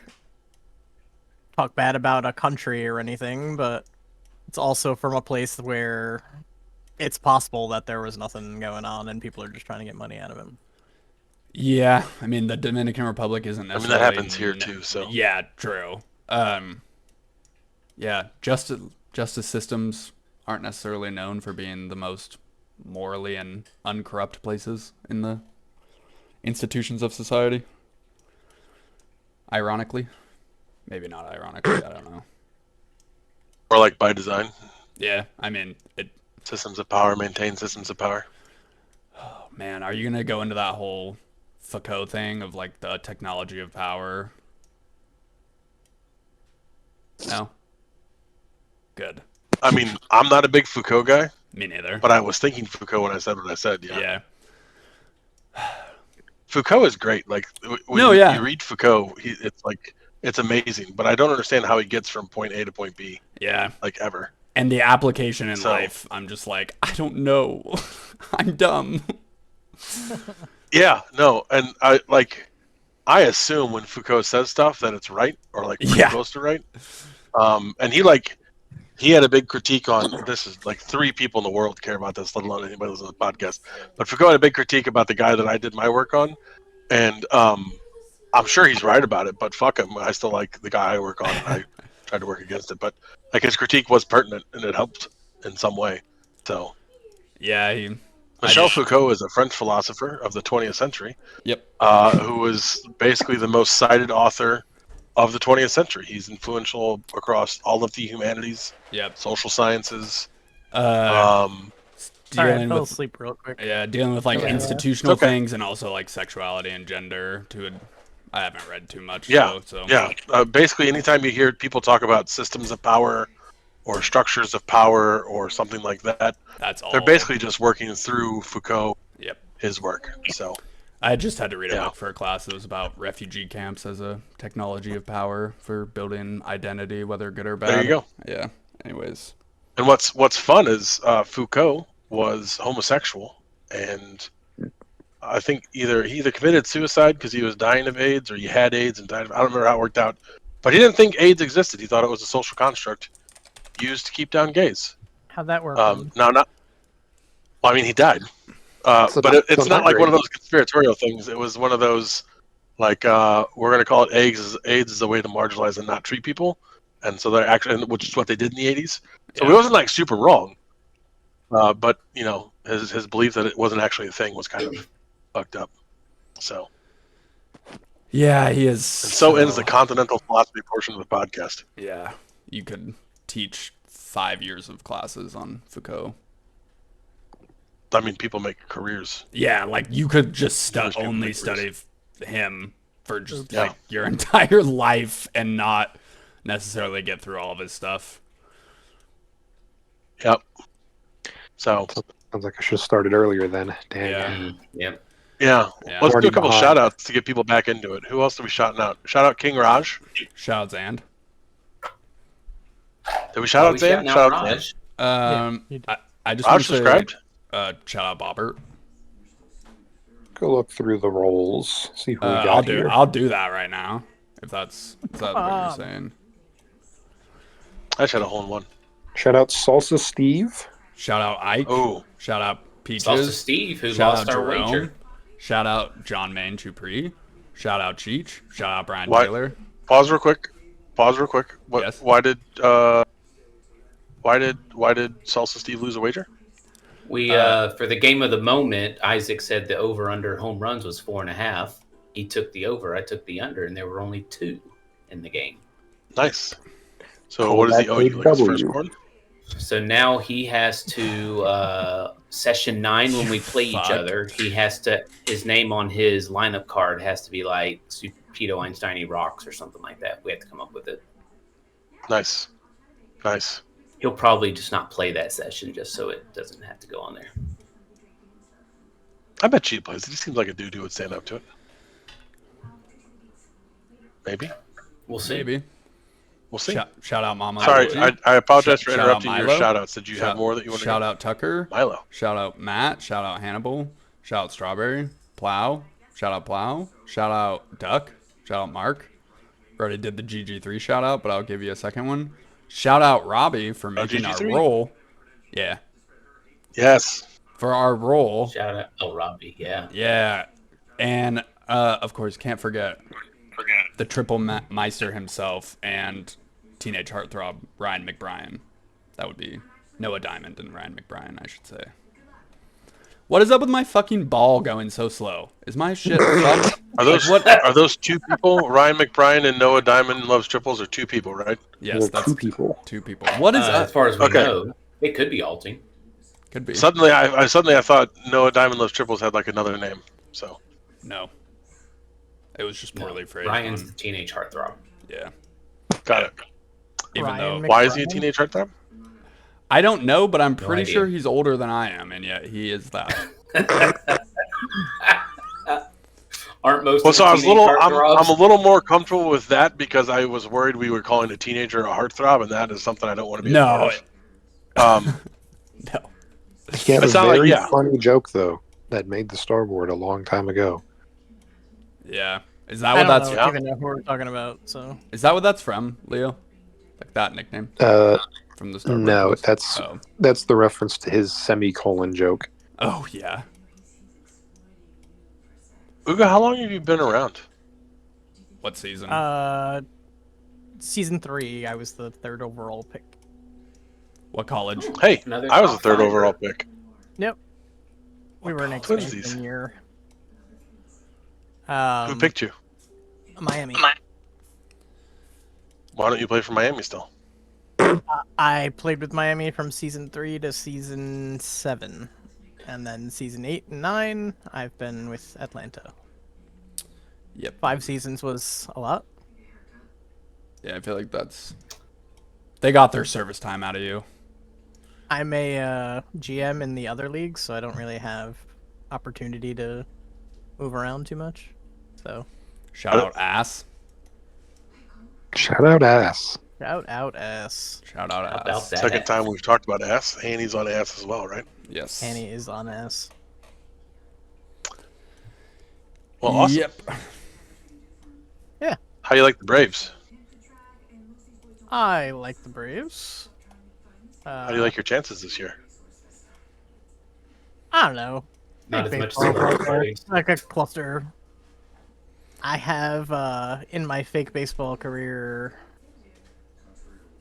talk bad about a country or anything, but it's also from a place where it's possible that there was nothing going on and people are just trying to get money out of him. Yeah. I mean, the Dominican Republic isn't I mean, necessarily. that happens here too. So Yeah. True. Yeah. Justice systems aren't necessarily known for being the most morally and uncorrupt places in the institutions of society. Ironically. Maybe not ironically, I don't know. or like by design, Yeah, I mean, systems of power maintain systems of power. oh Man, are you gonna go into that whole Foucault thing of like the technology of power? No. Good. I mean, I'm not a big Foucault guy, Me neither. but I was thinking Foucault when I said what I said. Yeah. Yeah. Foucault is great. Like when No, yeah. you read Foucault, it's like it's amazing. But I don't understand how he gets from point A to point B, Yeah. like ever. And the application in So- life, I'm just like, I don't know. I'm dumb. Yeah, no, and I assume when Foucault says stuff that it's right or like pretty Yeah. close to right. And he had a big critique on this. Is like 3 people in the world care about this, let alone anybody listening to the podcast. But Foucault had a big critique about the guy that I did my work on, and I'm sure he's right about it. But fuck him, I still like the guy I work on, and I tried to work against it. But like his critique was pertinent, and it helped in some way. So Yeah, Michel Foucault is a French philosopher of the 20th century. Yep. Who was basically the most cited author of the 20th century. He's influential across all of the humanities, Yep. social sciences. Sorry, I Dealing fell with asleep real quick. yeah, dealing with like Yeah. institutional It's okay. things and also like sexuality and gender. I haven't read too much. Yeah, So yeah. Basically, anytime you hear people talk about systems of power or structures of power or something like that, that's all. they're basically just working through Foucault, Yep. his work. So I just had to read a Yeah. book for a class that was about refugee camps as a technology of power for building identity, whether good or bad. there you go. Yeah. Anyways. And what's fun is Foucault was homosexual, and I think he either committed suicide because he was dying of AIDS, or he had AIDS and died. I don't remember how it worked out, but he didn't think AIDS existed. He thought it was a social construct used to keep down gays. How'd that work? Now, not. Well, I mean, he died, So but not- it's so not not like one of great. those conspiratorial things. It was one of those, like we're going to call it AIDS. AIDS is a way to marginalize and not treat people, and so they're actually, which is what they did in the '80s. So Yeah. it wasn't like super wrong, but you know, his belief that it wasn't actually a thing was kind of fucked up. So, Yeah, he is. and so ends the continental philosophy portion of the podcast. Yeah, you could teach 5 years of classes on Foucault. I mean, people make careers. Yeah, like you could just Most people only make study him for just Yeah. like your entire life and not necessarily get through all of his stuff. Yep. So, Sounds like I should have started earlier then. Dang. Yeah. Yep. yeah, Yeah. let's do Already a couple behind. shout outs to get people back into it. Who else are we shouting out? Shout out King Raj. Shout out Zand. Did we shout Are out we Zan? shouting out Shout out Zan. Raj? you did. I just want Raj to say, subscribed. shout out Bobbert. Go look through the roles, see who we got I'll here. I'll do that right now if that's what you're on. saying. I just had a hole in one. Shout out Salsa Steve. Shout out Ike. Oh, Shout out Peaches. Also Steve, who Shout lost out our Jerome. wager. Shout out John Maine Chupri. Shout out Cheech. Shout out Brian What? Taylor. pause real quick. What? Yes. Why did Salsa Steve lose a wager? We for the game of the moment, Isaac said the over under home runs was 4.5. He took the over, I took the under, and there were only 2 in the game. Nice. So Call what does that he owe you? big Like his W. firstborn? So now he has to session 9 when we play each Fuck. other. He has to his name on his lineup card has to be like Pedo Einsteiny Rocks or something like that. We have to come up with it. Nice. He'll probably just not play that session just so it doesn't have to go on there. I bet Cheat plays. He seems like a dude who would stand up to it. Maybe. We'll see. Maybe. We'll see. Shout out Mama. Sorry, Luigi. I apologize for Shout out interrupting your Milo. shout outs. Did you have more that you want to Shout out Tucker. Milo. Shout out Matt. Shout out Hannibal. Shout out Strawberry. Plow. Shout out Plow. Shout out Duck. Shout out Mark. Already did the GG3 shout out, but I'll give you a second one. Shout out Robbie for making our GG3? roll. Yeah. Yes. For our roll. Shout out Robbie, yeah. Yeah. And of course, can't forget the triple Meister himself and teenage heartthrob Ryan McBrien. That would be Noah Diamond and Ryan McBrien, I should say. What is up with my fucking ball going so slow? Is my shit fucked? Are those Like, are those 2 people? Ryan McBrine and Noah Diamond Loves Triples are 2 people, right? Yes, There are that's 2 people. 2 people. What is As that? far as we Okay. know, it could be Alting. Could be. Suddenly, I thought Noah Diamond Loves Triples had like another name. So No. It was just No, poorly phrased. Ryan's the teenage heartthrob. Yeah. got it. Even Ryan though Why is he a McBride? teenage heartthrob? I don't know, but I'm No pretty idea. sure he's older than I am, and yet he is that. Aren't most Well, of so the I was teenage heartthrobs? I'm a little more comfortable with that because I was worried we were calling a teenager a heartthrob, and that is something I don't want to be a part of. No. He had a It's not like- very yeah. funny joke though that made the starboard a long time ago. Yeah. Is that I what don't that's know, Yeah. even know who we're talking about. So Is that what that's from, Leo? Like that nickname from the Starboard No, Post? that's Oh. that's the reference to his semicolon joke. Oh yeah. Ooga, how long have you been around? What season? season 3, I was the 3rd overall pick. What college? Hey, Another I was the top third fiver. overall pick. Yep. We were an Twinsies. expansion year. Who picked you? Miami. Why don't you play for Miami still? I played with Miami from season 3 to season 7. And then season 8 and 9, I've been with Atlanta. Yep. 5 seasons was a lot. Yeah, I feel like that's. They got their service time out of you. I'm a GM in the other leagues, so I don't really have opportunity to move around too much. So, Shout out ass. Shout out ass. shout out ass. Shout out About ass. that. Second time we've talked about ass. Haney's on ass as well, right? Yes. Annie is on ass. Well, awesome. Yep. How you like the Braves? I like the Braves. How do you like your chances this year? I don't know. Not as Fake much as baseball the Braves. cluster. Like a cluster. I have in my fake baseball career.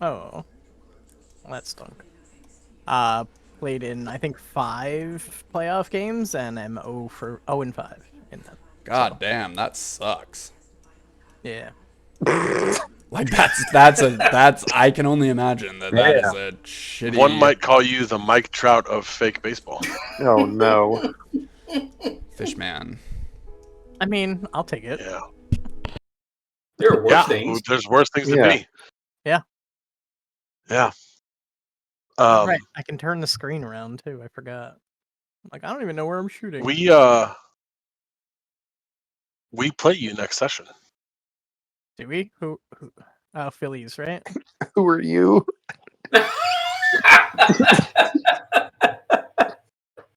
Oh, that stunk. Played in I think 5 playoff games and am 0 and 5 in them. God damn, that sucks. Yeah. Like that's I can only imagine that is a shitty. One might call you the Mike Trout of fake baseball. Oh no. fish man. I mean, I'll take it. Yeah. There are worse Yeah. things. There's worse things to Yeah. be. Yeah. Yeah. Right. I can turn the screen around too. I forgot. Like I don't even know where I'm shooting. We play you next session. Do we? Who Phillies, right? Who are you?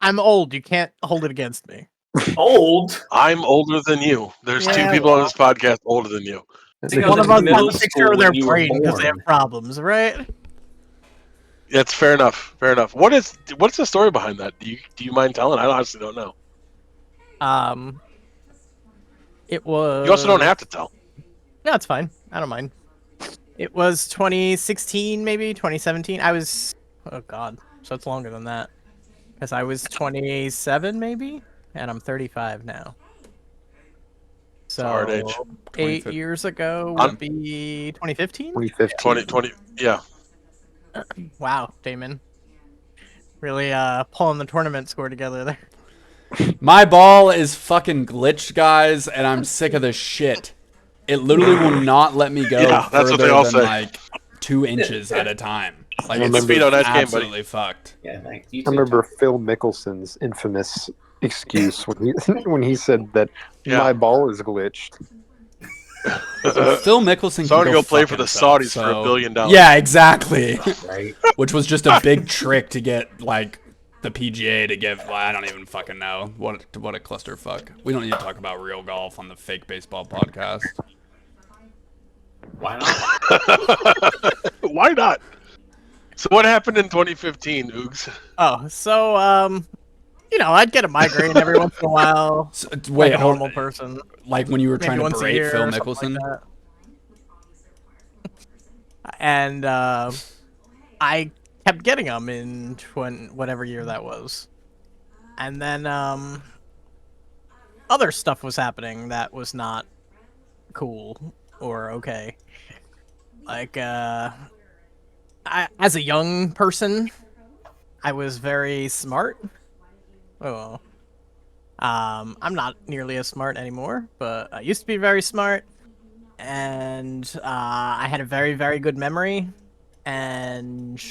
I'm old. You can't hold it against me. Old. I'm older than you. There's Yeah, 2 people on this podcast older than you. think I One was of in us has middle a picture school of their when you were brain because they have born. problems, right? That's fair enough. Fair enough. What's the story behind that? Do you mind telling? I honestly don't know. It was. You also don't have to tell. No, it's fine. I don't mind. It was 2016, maybe 2017. I was. Oh God, so it's longer than that. Because I was 27, maybe, and I'm 35 now. So hard age. 8 25 years ago I'm- would be 2015. 2015. 2020. Yeah. Wow, Damon. Really pulling the tournament score together there. My ball is fucking glitched, guys, and I'm sick of this shit. It literally will not let me go Yeah, that's what further they all than say. like 2 inches at a time. Like I it's remember- Speedo, nice game, buddy. absolutely fucked. Yeah, thanks. You I too, remember Tom. Phil Mickelson's infamous excuse when he when he said that Yeah. my ball is glitched. Phil Mickelson Someone can go play fuck for the himself, Saudis for so- $1 billion. Yeah, exactly. Right. Which was just a big trick to get like the PGA to give. Well, I don't even fucking know what a clusterfuck. We don't need to talk about real golf on the fake baseball podcast. Why not? Why not? So what happened in 2015, Oogs? Oh, so I'd get a migraine every once in a while. So, Like wait, a hold normal person. like when you were Maybe trying to once a berate year Phil or something Mickelson. like that. And I kept getting them in whatever year that was. And then other stuff was happening that was not cool or okay. Like as a young person, I was very smart. Oh. I'm not nearly as smart anymore, but I used to be very smart, and I had a very, very good memory, and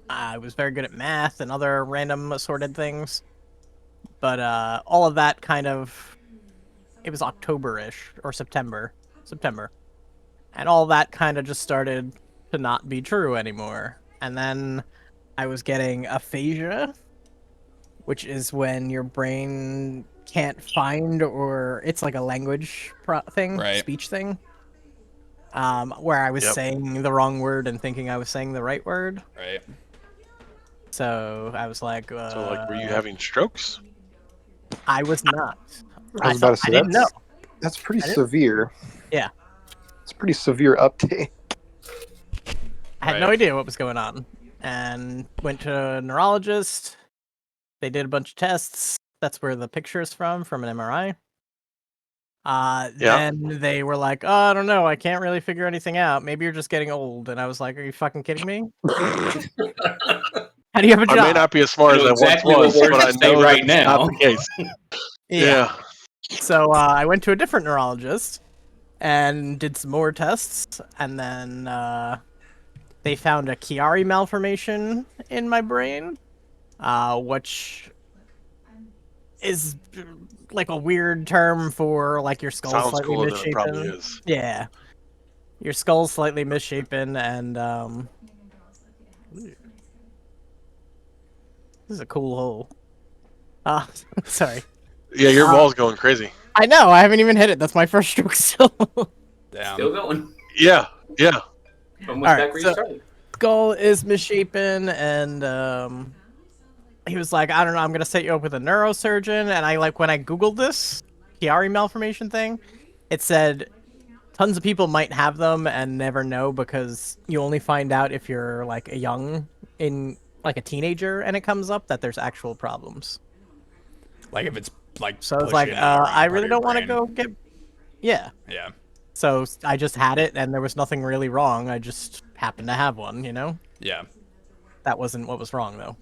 I was very good at math and other random assorted things. But all of that kind of, it was October-ish or September, and all that kind of just started to not be true anymore. And then I was getting aphasia, which is when your brain can't find, or it's like a language thing, Right. speech thing, where I was Yep. saying the wrong word and thinking I was saying the right word. Right. So I was like, So, like, were you having strokes? I was not. I was about to say I didn't know. that's pretty I didn't- severe. Yeah. It's pretty severe uptake. I had no Right. idea what was going on, and went to a neurologist. They did a bunch of tests. That's where the picture is from an MRI. Yeah. Then they were like, "Oh, I don't know. I can't really figure anything out. Maybe you're just getting old." And I was like, "Are you fucking kidding me? How do you have a I job?" may not be as smart You as know I exactly once what was, words but I to say know right that's not now. the case. Yeah. So I went to a different neurologist and did some more tests, and then they found a Chiari malformation in my brain, which is like a weird term for like your skull's Sounds slightly cooler than it probably misshapen. is. Yeah, your skull's slightly misshapen, and this is a cool hole. Sorry. Yeah, your wall's going crazy. I know. I haven't even hit it. That's my first stroke still. Damn. Still going. Yeah. Yeah. Almost All right, back where you so- started. Skull is misshapen, and he was like, I don't know, I'm gonna set you up with a neurosurgeon. And I like when I googled this Chiari malformation thing, it said tons of people might have them and never know because you only find out if you're like a teenager and it comes up that there's actual problems. Like if it's like So I was like, pushing the wrong I part really of your don't want to brain. go get. Yeah. Yeah. So I just had it, and there was nothing really wrong. I just happened to have one, you know? Yeah. That wasn't what was wrong, though.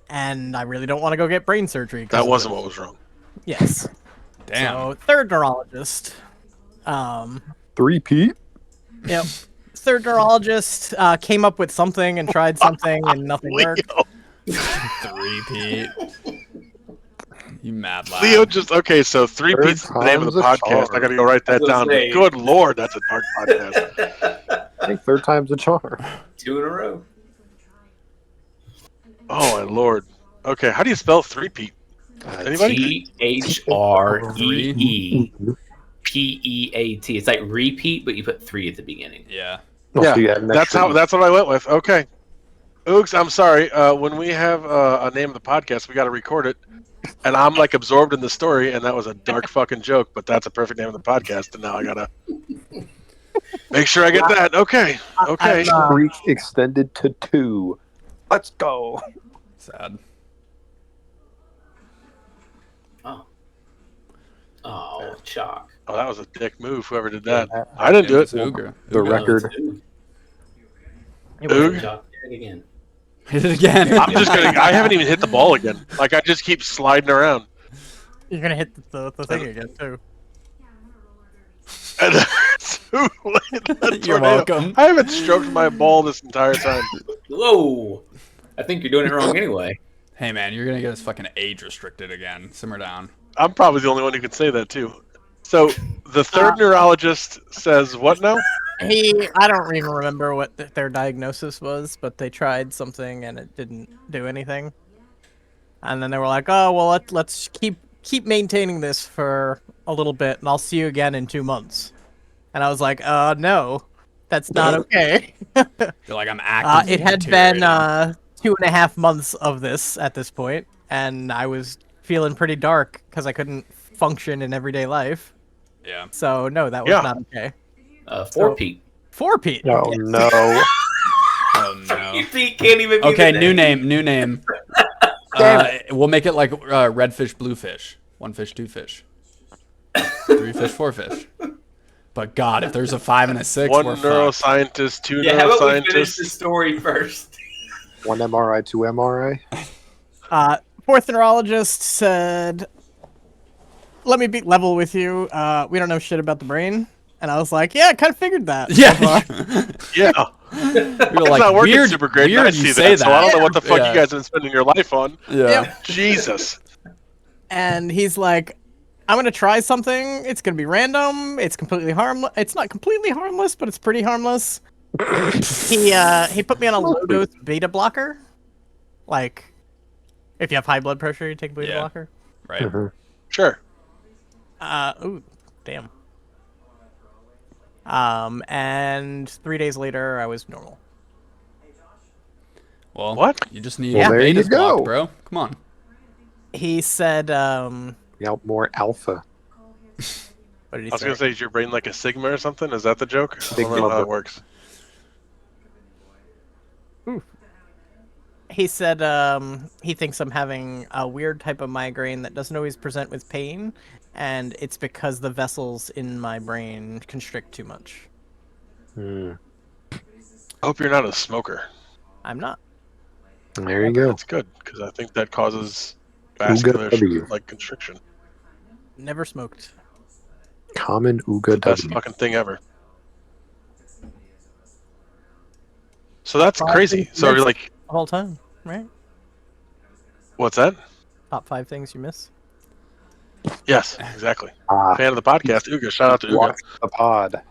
And I really don't want to go get brain surgery. 'cause That of wasn't this. what was wrong. Yes. Damn. So, third neurologist. Threepeat. Yep. Third neurologist came up with something and tried something, and nothing worked. Threepeat. You mad lad. Leo just okay. So Threepeat's the name of the time's a podcast. I charm. got to go write that I was down. gonna say. Good lord, that's a dark podcast. I think third time's a charm. 2 in a row. Oh my lord. Okay, how do you spell Threepeat? Anybody? THREEPEAT. It's like repeat, but you put 3 at the beginning. Yeah. Oh, Yeah, so you had an That's extra- what I went with. Okay. Oogs, I'm sorry. When we have a name of the podcast, we got to record it, and I'm like absorbed in the story, and that was a dark fucking joke, but that's a perfect name of the podcast, and now I gotta make sure I get that. Okay. Okay. Streak extended to 2. Let's go. Sad. Oh, chalk. Oh, that was a dick move. Whoever did that. Yeah, I didn't do it. was Ooga. The Ooga. record. It was Oog. Chalk did it again. Hit it again. I'm just gonna. I haven't even hit the ball again. Like I just keep sliding around. You're gonna hit the thing again too. And too late. That You're tornado. welcome. I haven't stroked my ball this entire time. Whoa! I think you're doing it wrong anyway. Hey man, you're gonna get us fucking age restricted again. Simmer down. I'm probably the only one who can say that too. So the third neurologist says what now? I don't even remember what their diagnosis was, but they tried something and it didn't do anything. And then they were like, "Oh well, let's keep maintaining this for a little bit, and I'll see you again in 2 months." And I was like, no, that's not okay." You're like I'm actively It had been deteriorating. 2.5 months of this at this point, and I was feeling pretty dark because I couldn't function in everyday life. Yeah. So no, that was Yeah. not okay. 4 Pete. 4Pete. Oh, no. Oh no. Pete can't even be Okay, the new name. We'll make it like red fish, blue fish. 1 fish, 2 fish. 3 fish, 4 fish. But God, if there's a 5 and a 6, One we're fucked. neuroscientist, two Yeah, how about we finish the neuroscientists. story first? 1 MRI, 2 MRI. Fourth neurologist said, "Let me be level with you. We don't know shit about the brain." And I was like, "Yeah, I kind of figured that." So far. Yeah, You're it's like, not working weird, super great. And I weird you see say that, so I don't know what the fuck Yeah. you guys have been spending your life on. Yeah. Yep. Jesus. And he's like, "I'm gonna try something. It's gonna be random. It's completely harmless. It's not completely harmless, but it's pretty harmless." He put me on a low dose beta blocker. Like, if you have high blood pressure, you take a beta Yeah. blocker. Right. Sure. Ooh, damn. And 3 days later, I was normal. Well, What? you just need Well, there you betas blocked, go. bro. Come on. He said, More alpha. what did he I was say? gonna say, is your brain like a sigma or something? Is that the joke? I don't know Sigma. how it works. He said, he thinks I'm having a weird type of migraine that doesn't always present with pain, and it's because the vessels in my brain constrict too much. Hmm. I hope you're not a smoker. I'm not. There you go. That's good, because I think that causes Ooga vascular W. constriction. Never smoked. Common It's Ooga the best W. fucking thing ever. So that's Five crazy. things you So you're missed like, of all time, right? what's that? Top 5 things you miss. Yes, exactly. Ah, Fan of the podcast, Ooga. Shout out to Ooga. watch the pod.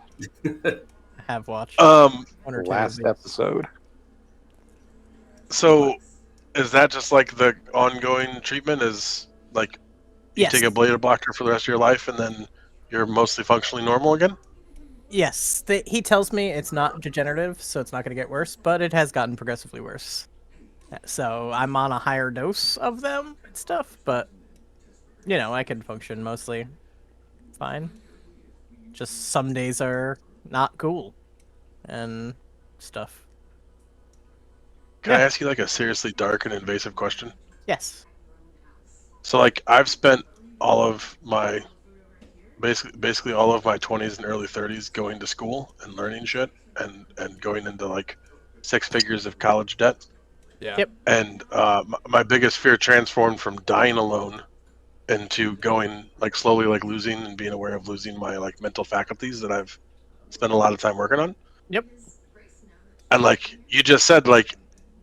I have watched Um, one or two. Last of these. episode. so is that just like the ongoing treatment? Is like you Yes. take a beta blocker for the rest of your life, and then you're mostly functionally normal again? Yes. He tells me it's not degenerative, so it's not going to get worse, but it has gotten progressively worse. So I'm on a higher dose of them and stuff, but I can function mostly fine. Just some days are not cool and stuff. Can I Yeah. ask you like a seriously dark and invasive question? Yes. So like I've spent all of my basically all of my 20s and early 30s going to school and learning shit and going into like 6 figures of college debt. Yeah. Yep. And my biggest fear transformed from dying alone into going like slowly like losing and being aware of losing my like mental faculties that I've spent a lot of time working on. Yep. And like you just said, like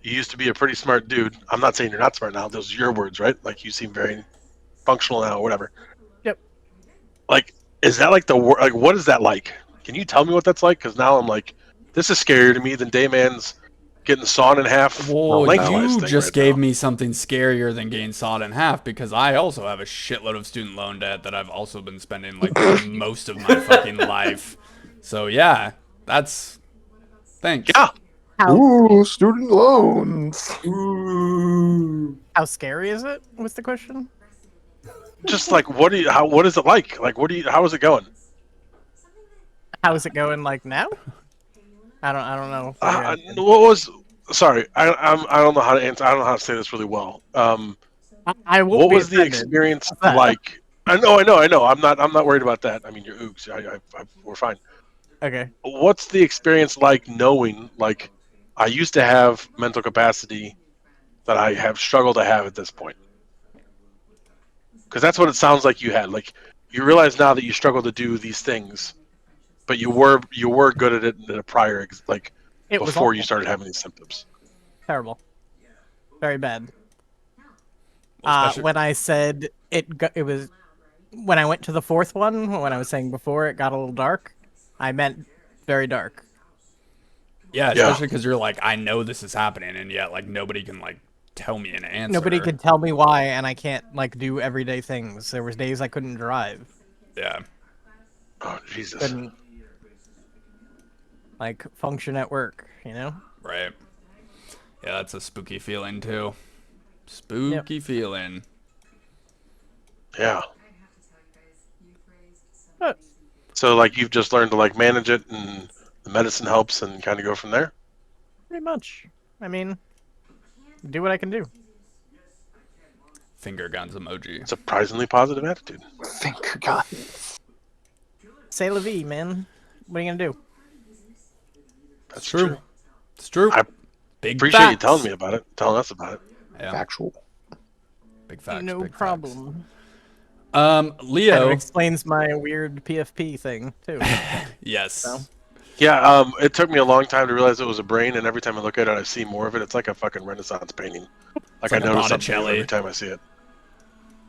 you used to be a pretty smart dude. I'm not saying you're not smart now. Those are your words, right? Like you seem very functional now or whatever. Yep. Like, is that like like what is that like? Can you tell me what that's like? Because now I'm like, this is scarier to me than Dayman's getting sawn in half. Well, lengthwise you thing just right gave now. me something scarier than getting sawed in half because I also have a shitload of student loan debt that I've also been spending like most of my fucking life. So yeah, that's thanks. Yeah, Ooh, student loans. How scary is it? Was the question? just like what do you? How? What is it like? Like what do you? How is it going? How is it going like now? I don't know. What was? Sorry, I don't know how to answer. I don't know how to say this really well. I won't What be was the offended. experience How's that? like? I know. I'm not worried about that. I mean, you're oogs. We're fine. Okay. What's the experience like knowing like I used to have mental capacity that I have struggled to have at this point? Because that's what it sounds like you had. Like you realize now that you struggle to do these things, but you were good at it in a prior like It was before you awful. started having these symptoms. Terrible. Very bad. Well, especially- When I said it was when I went to the fourth one, when I was saying before it got a little dark, I meant very dark. yeah, Yeah. especially because you're like, I know this is happening, and yet like nobody can like tell me an answer. Nobody could tell me why, and I can't like do everyday things. There was days I couldn't drive, Yeah. Oh Jesus. couldn't like function at work. Right. Yeah, that's a spooky feeling too. Spooky feeling. Yeah. But So like you've just learned to like manage it and the medicine helps and kind of go from there. pretty much, I mean, do what I can do. Finger guns emoji. Surprisingly positive attitude. Finger gun. say la vie, man. What are you gonna do? That's true. true. It's true. I Big appreciate you facts. telling me about it, telling us about it. Yeah, Factual. big facts. No big problem. Facts. Kind of Leo. explains my weird PFP thing too. Yes. So. Yeah, it took me a long time to realize it was a brain, and every time I look at it, I see more of it. It's like a fucking Renaissance painting. It's I like a notice something new Botticelli. every time I see it.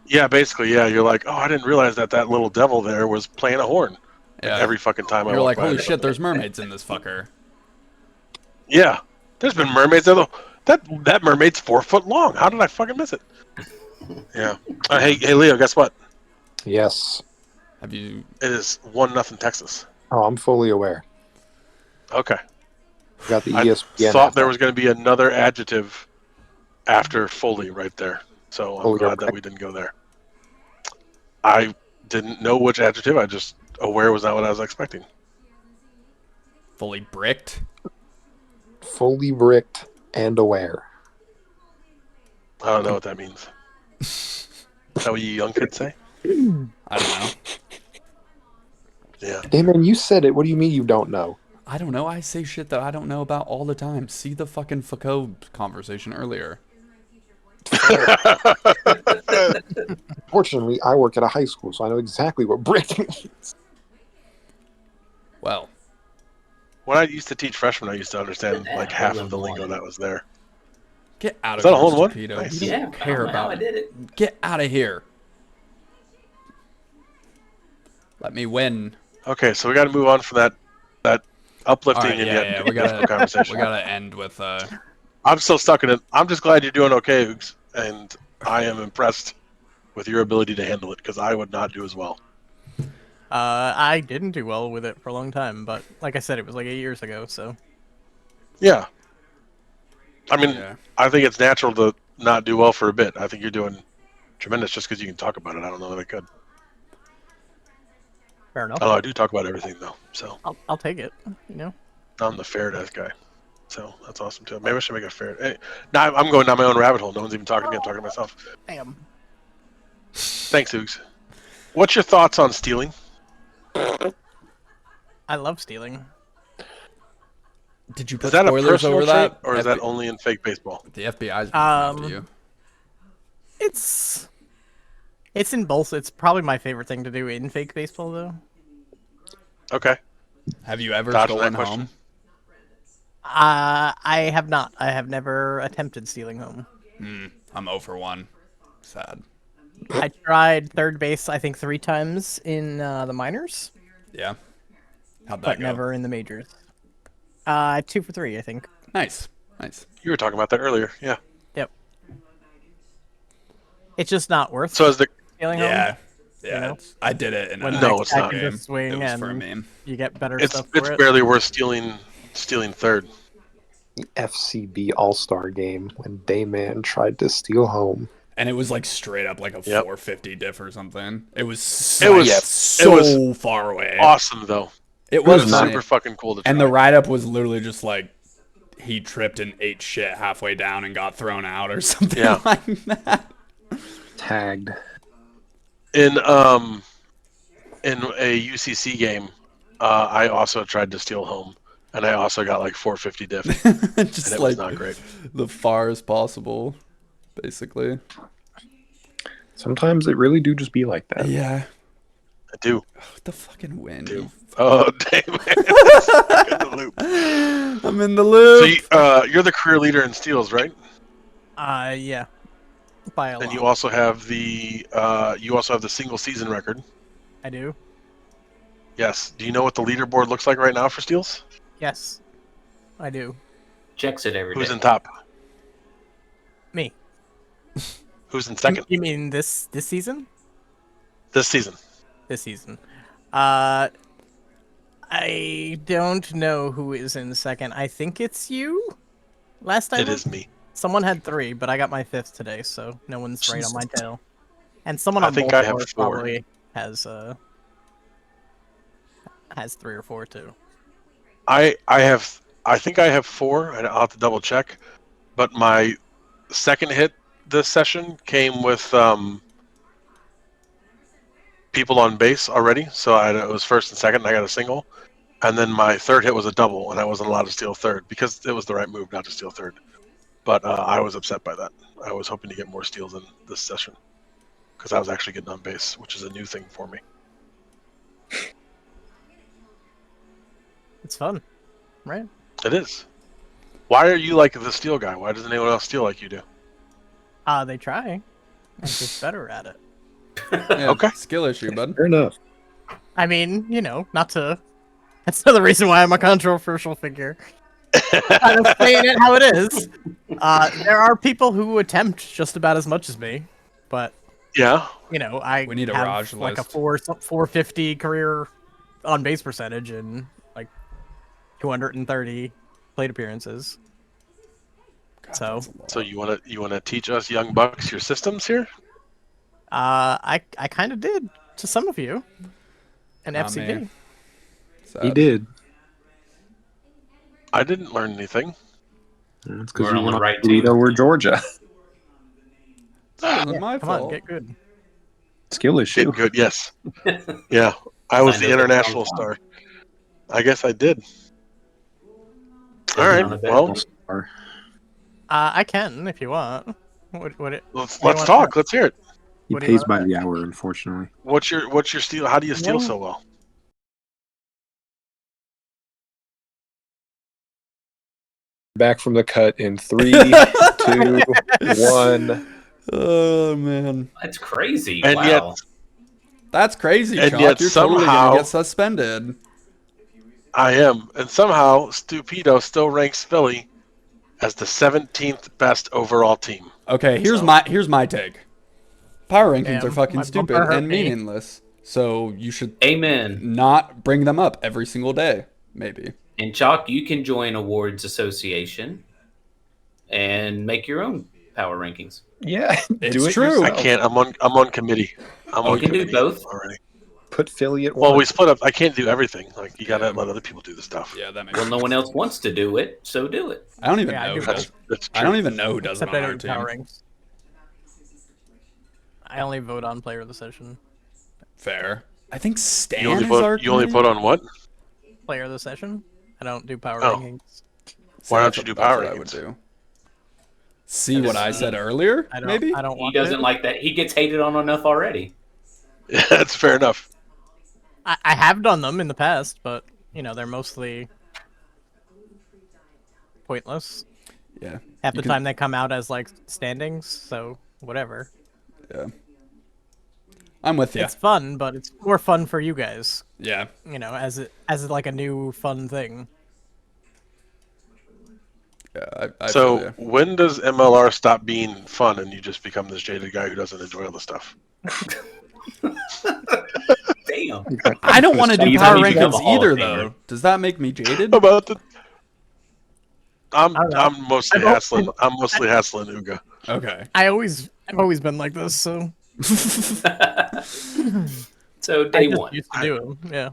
Yeah, basically, yeah. You're like, oh, I didn't realize that little devil there was playing a horn. Like Yeah. every fucking time I You're walk like, by holy it. shit, there's mermaids in this fucker. Yeah, there's been mermaids. That mermaid's 4 foot long. How did I fucking miss it? Yeah. Hey, Leo. Guess what? Yes. Have you? It is 1-0 Texas. Oh, I'm fully aware. Okay. Got the I ESPN. thought app there up. was going to be another adjective after fully right there. So I'm Fully glad that erect. we didn't go there. I didn't know which adjective. I just aware was not what I was expecting. Fully bricked. Fully bricked and aware. I don't know what that means. Is that what you young kids say? I don't know. Yeah. Hey man, you said it. What do you mean you don't know? I don't know. I say shit that I don't know about all the time. See the fucking Foucault conversation earlier. Fortunately, I work at a high school, so I know exactly what brick means. Well, When I used to teach freshmen, I used to understand Yeah, like half hole of the in lingo one. that was there. get out Is of that a here, hole in one? stupido. Nice. We don't Yeah, care now about I it. did it. Get out of here. Let me win. Okay, so we got to move on from that All uplifting right, and yeah, yet yeah. We difficult gotta, conversation. we gotta end with. I'm still stuck in it. I'm just glad you're doing okay, Oogs, and I am impressed with your ability to handle it because I would not do as well. I didn't do well with it for a long time, but like I said, it was like 8 years ago. So Yeah. I mean, Yeah. I think it's natural to not do well for a bit. I think you're doing tremendous just because you can talk about it. I don't know that I could. fair enough. Oh, I do talk about everything though, so I'll take it. You know. I'm the Faraday guy. So that's awesome too. Maybe I should make a Faraday. Hey, now I'm going down my own rabbit hole. No one's even talking to me. I'm talking to myself. Damn. Thanks, Oogs. What's your thoughts on stealing? I love stealing. Did you Is put that a spoilers personal over trait, that? or is that only in fake baseball? The FBI's reaching out to you. It's in both. It's probably my favorite thing to do in fake baseball, though. Okay. Have you ever Dodging stolen that question. home? I have not. I have never attempted stealing home. I'm 0 for 1. Sad. I tried third base, I think 3 times in the minors, Yeah. How'd that but go? never in the majors. 2 for 3, I think. Nice. Nice. You were talking about that earlier. Yeah. Yep. It's just not worth So is the stealing home. Yeah. Yeah. know? I did it in When a the No, next it's guy not. can game. just swing It was for a and meme. you get better it's stuff for it. barely worth stealing third. The FCB All-Star game when Dayman tried to steal home. And it was like straight up like a Yep. 450 diff or something. It was was far away. Awesome though. It It was was funny. super fucking cool to try. And the write up was literally just like he tripped and ate shit halfway down and got thrown out or something Yeah. like that. Tagged. in a UCC game, I also tried to steal home, and I also got like 450 diff, Just and it like was not great. the far as possible, basically. Sometimes it really do just be like that. Yeah. I do. The fucking win. Do. Oh, damn it. In the loop. I'm in the loop. So you're the career leader in steals, right? Yeah. By a And lot. you also have the single season record. I do. Yes. Do you know what the leaderboard looks like right now for steals? Yes. I do. Checks it every day. Who's in top? Me. Who's in second You mean this season? this season? This season. I don't know who is in second. I think it's you. Last time It is me. someone had 3, but I got my 5th today, so no one's right on my tail. And someone I on think I have Baltimore 4. probably has 3 or 4 too. I think I have 4, and I'll have to double check. But my second hit this session came with people on base already, so it was first and second, and I got a single. And then my third hit was a double, and I wasn't allowed to steal third because it was the right move not to steal third. But I was upset by that. I was hoping to get more steals in this session because I was actually getting on base, which is a new thing for me. It's fun, right? It is. Why are you like the steal guy? Why doesn't anyone else steal like you do? They try. I'm just better at it. Yeah, Okay. skill issue, bud. Fair enough. I mean, not to. That's another reason why I'm a controversial figure. I'm saying it how it is. There are people who attempt just about as much as me, but Yeah. I We need a have Raj like list. a 450 career on base percentage and like 230 plate appearances. God, So, that's a lot. So you wanna teach us young bucks your systems here? I kind of did to some of you in Not FCP. me. Sad. He did. I didn't learn anything. That's because We're you on went the on right Toledo team. or Georgia. That wasn't my Come fault. on, get good. Skill issue. Get good, yes. Yeah. I was Signed the up at the international wrong time. star. I guess I did. All Isn't right. on a better Well, team. All-star. I can if you want. What let's What do you want talk. Let's hear it. He What do you pays want? by the hour, unfortunately. What's your steal? How do you steal so well? Back from the cut in 3, 2, 1. Oh man, That's crazy. And yet, Wow. that's crazy, And Chalk. yet You're totally gonna somehow- get suspended. I am, and somehow Stupido still ranks Philly as the 17th best overall team. Okay, here's So- my take. Power rankings Damn, are fucking my stupid bumper hurt and me. meaningless. So you should Amen. not bring them up every single day. Maybe. And Chalk, you can join Awards Association and make your own power rankings. Yeah, It's do it true. yourself. I can't. I'm on committee. I'm You on can do committee both. already. Put Philly at Well, 1. we split up. I can't do everything. Like you gotta Yeah. let other people do the stuff. Yeah, that makes Well, no one else wants to do it, so do it. I don't even Yeah, I know do who both. does. That's I true. don't even know who does it Except on I our don't do team. power rings. I only vote on player of the session. Fair. I think Stan You only is our vote. You only committee? vote on what? Player of the session. I don't do power Oh. rankings. Why don't That's you do what- that's power what I would rankings? do. See what I said earlier? I don't. Maybe. I don't He want doesn't to. like that. He gets hated on enough already. Yeah, that's fair enough. I have done them in the past, but they're mostly pointless. Yeah. Half You the can- time they come out as like standings, so whatever. Yeah. I'm with you. It's fun, but it's more fun for you guys. Yeah. As like a new fun thing. Yeah. I feel So ya. when does MLR stop being fun and you just become this jaded guy who doesn't enjoy all the stuff? Damn. I don't want to do He's power only become rankings a Hall of either, Famer. though. Does that make me jaded? How about the? I don't know. I'm mostly I've al- hassling. I'm mostly hassling Ooga. Okay. I've always been like this, so So I day just one. used to do them. Yeah.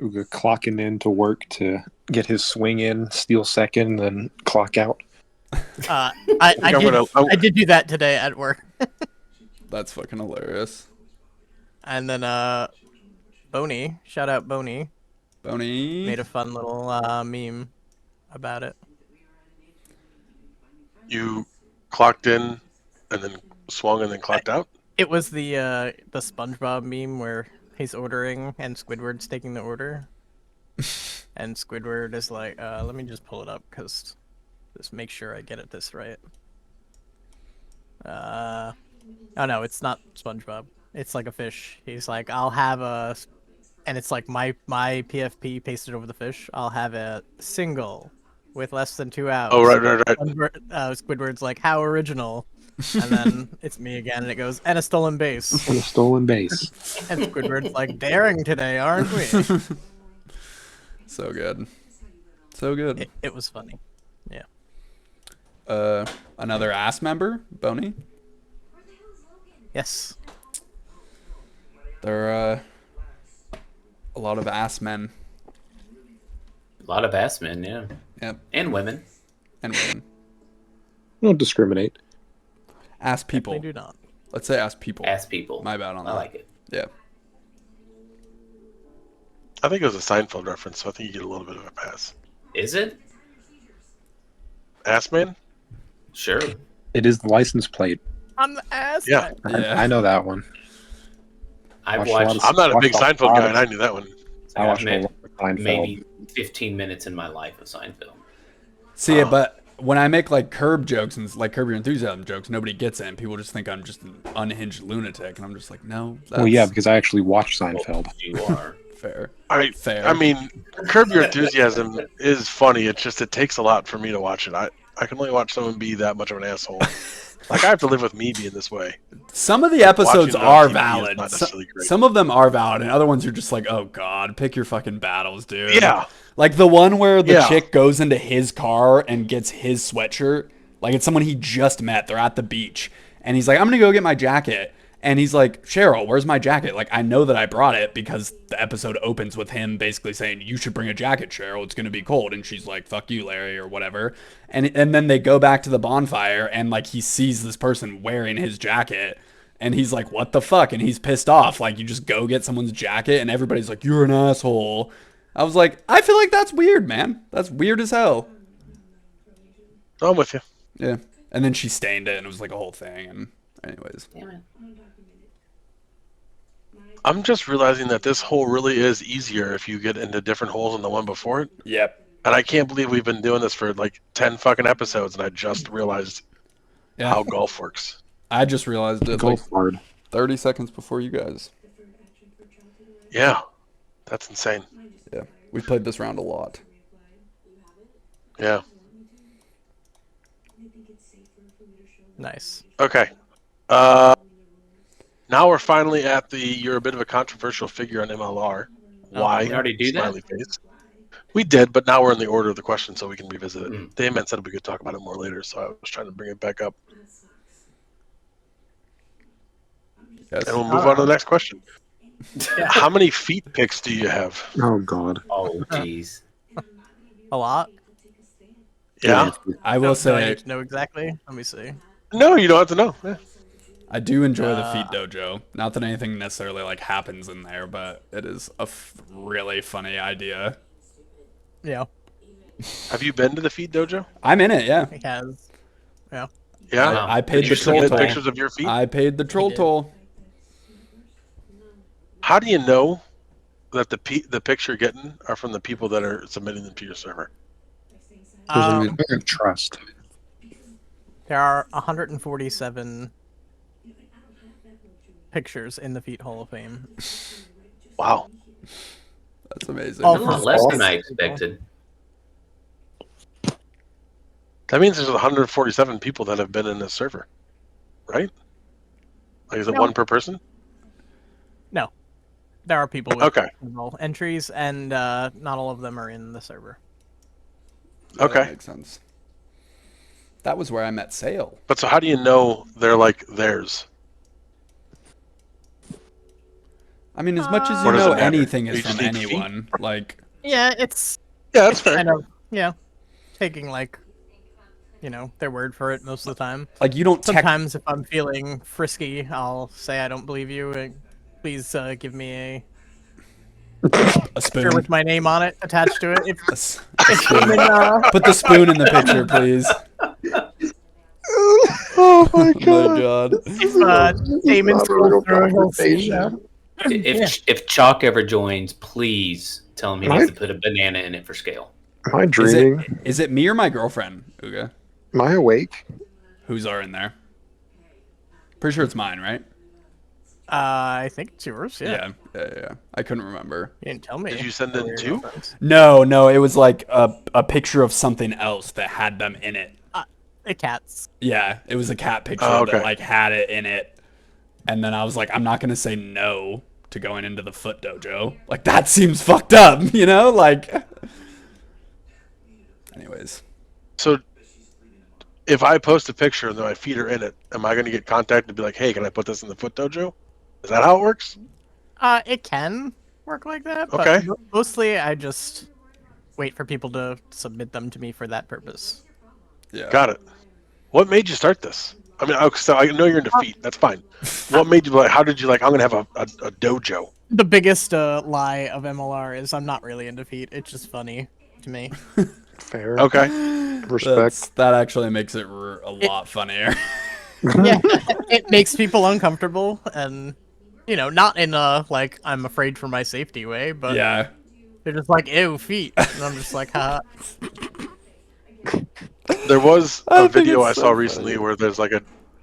Ooga clocking in to work to get his swing in, steal second, then clock out. I I'm gonna- I did do that today at work, That's fucking hilarious. and then Boney, shout out Boney, Boney. made a fun little meme about it. You clocked in and then swung and then clocked out. It was the SpongeBob meme where he's ordering and Squidward's taking the order, and Squidward is like, let me just pull it up because just make sure I get this right. Oh no, it's not SpongeBob. It's like a fish. He's like, I'll have a, and it's like my PFP pasted over the fish. I'll have a single with less than 2 outs. Oh right. Squidward's like, how original. And then it's me again, and it goes, and a stolen base. And a stolen base. And Squidward's like, daring today, aren't we? So good. So good. It was funny. Yeah. Another ass member, Boney. Yes. There are a lot of ass men. A lot of ass men, yeah. Yep. And women. And women. Don't discriminate. Ass people. They do not. Let's say ass people. Ass people. My bad on I that. like it. Yeah. I think it was a Seinfeld reference, so I think you get a little bit of a pass. Is it? Ass man? Sure. It is the license plate. I'm the ass. Yeah. Yeah. I know that one. I've Watched a lot watched of- I'm not a big watched Seinfeld guy, of- and I knew that one. I watched a I've lot of Seinfeld. maybe 15 minutes in my life of Seinfeld. See, but when I make like Curb jokes and like Curb Your Enthusiasm jokes, nobody gets it, and people just think I'm just an unhinged lunatic, and I'm just like, no. That's Well, yeah, because I actually watched Seinfeld. Well, you are. fair. I mean, Curb Your Enthusiasm is funny. It's just it takes a lot for me to watch it. I can only watch someone be that much of an asshole. Like I have to live with me being this way. Some of the episodes watching it on are TV is valid. not necessarily great. Some of them are valid, and other ones you're just like, oh god, pick your fucking battles, dude. Yeah. Like the one where the Yeah. chick goes into his car and gets his sweatshirt. Like it's someone he just met. They're at the beach. And he's like, I'm going to go get my jacket. And he's like, Cheryl, where's my jacket? Like, I know that I brought it because the episode opens with him basically saying, you should bring a jacket, Cheryl. It's going to be cold. And she's like, fuck you, Larry, or whatever. And then they go back to the bonfire and like he sees this person wearing his jacket. And he's like, what the fuck? And he's pissed off. Like, you just go get someone's jacket and everybody's like, you're an asshole. I was like, I feel like that's weird, man. That's weird as hell. I'm with you. Yeah. And then she stained it and it was like a whole thing. And anyways. Damn it. I'm just realizing that this hole really is easier if you get into different holes than the one before it. Yep. And I can't believe we've been doing this for like 10 fucking episodes, and I just realized how golf works. I just realized it Go like hard. 30 seconds before you guys. Yeah, that's insane. Yeah. We played this round a lot. Yeah. Nice. Okay. Now we're finally at the you're a bit of a controversial figure on MLR. Why? we already do that? Smiley face. We did, but now we're in the order of the question, so we can revisit it. Mm. Damon said we could talk about it more later, so I was trying to bring it back up. Yes. And we'll move on to the next question. How many feet pics do you have? Oh God. Oh, jeez. A lot. Yeah? I will Do I say need to know exactly? Let me see. No, you don't have to know. Yeah. I do enjoy the feet dojo. Not that anything necessarily like happens in there, but it is a really funny idea. Yeah, Have you been to the feet dojo? I'm in it, yeah. it has. Yeah. Yeah? Wow. I paid Did the you troll submit toll. pictures of your feet? I paid the troll did. toll. How do you know that the picture you're getting are from the people that are submitting them to your server? There's a Um, bit of trust. there are 147 pictures in the Feet Hall of Fame. Wow. That's amazing. Oh, A lot less than I expected. That means there's 147 people that have been in this server, right? Like, is it No. one per person? No, there are people with Okay. several entries, and not all of them are in the server. Yeah, Okay. That makes sense. That was where I met Sale. But so how do you know they're like theirs? I mean, as much as Or you does it know matter? anything You is just from need feet? anyone, like, Yeah, it's Yeah, that's fair. kind of taking like their word for it most of the time. like you don't tech Sometimes if I'm feeling frisky, I'll say I don't believe you. And please give me a a picture spoon. with my name on it attached to it. If, A s- if Damon, Put the spoon in the picture, please. Oh my Oh my god. if Damon scrolls through, he'll see. If Chalk ever joins, please tell him he needs to put a banana in it for scale. Am I dreaming? Is it me or my girlfriend, Ooga? Am I awake? Who's are in there? Pretty sure it's mine, right? I think it's yours. Yeah. Yeah. I couldn't remember. You didn't tell me. Did you send it Your too? girlfriends. No, it was like a picture of something else that had them in it. The cats. Yeah, it was a cat picture Oh, okay. that like had it in it. And then I was like, I'm not gonna say no to going into the foot dojo. Like that seems fucked up, you know? Like anyways. So if I post a picture and my feet are in it, am I going to get contacted to be like, hey, can I put this in the foot dojo? Is that how it works? It can work like that. Okay. But mostly, I just wait for people to submit them to me for that purpose. Yeah. Got it. What made you start this? I mean, so I know you're into feet. That's fine. What made you like? How did you like? I'm going to have a dojo. The biggest lie of MLR is I'm not really into feet. It's just funny to me. Fair. Okay. Respect. That actually makes it a lot funnier. Yeah, it makes people uncomfortable, and not in a like I'm afraid for my safety way, but Yeah. they're just like ew feet, and I'm just like, ha. There was I a think video it's I so saw funny. recently where there's like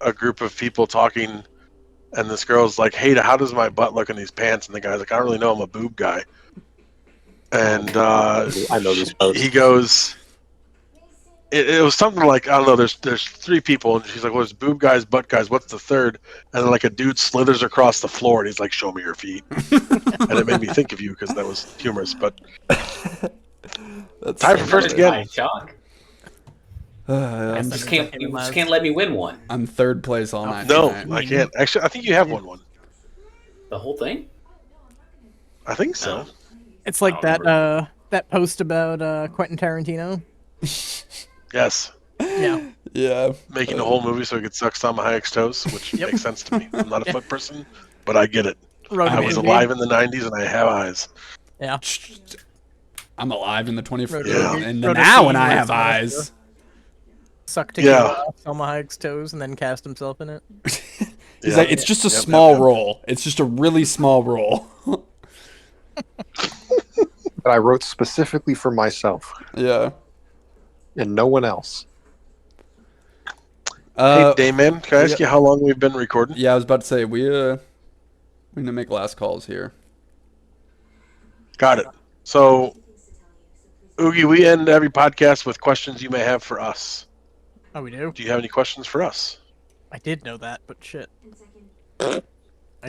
a group of people talking, and this girl's like, "Hey, how does my butt look in these pants?" And the guy's like, "I don't really know. I'm a boob guy." And I know this he post. goes, it was something like, I don't know. There's three people, and she's like, "Well, there's boob guys, butt guys. What's the third?" And then like a dude slithers across the floor, and he's like, "Show me your feet." And it made me think of you because that was humorous. But That's time so for first funny. again. High chalk. I'm, Guess You that just means I can't. came You in just last. can't let me win one. I'm third place all night No, tonight. I can't. Actually, I think you have won one. The whole thing. I think so. No. It's like I don't that post about Quentin Tarantino. Yes. Yeah. Yeah. Making a whole movie so he could suck Salma Hayek's toes, which Yep. makes sense to me. I'm not a Yeah. foot person, but I get it. Wrote I a was movie. alive in the 90s and I have eyes. Yeah. I'm alive in the 21st Wrote a Yeah. movie. and Wrote a now when scene I where have someone has eyes. to suck Yeah. tequila off Selma Hayek's toes and then cast himself in it. He's Yeah. like, it's just a Yep, yep, small yep. role. It's just a really small role. That I wrote specifically for myself Yeah. and no one else. Hey, Dayman, can I we- ask you how long we've been recording? Yeah, I was about to say we need to make last calls here. Got it. So, Oogie, we end every podcast with questions you may have for us. Oh, we do? Do you have any questions for us? I did know that, but shit. I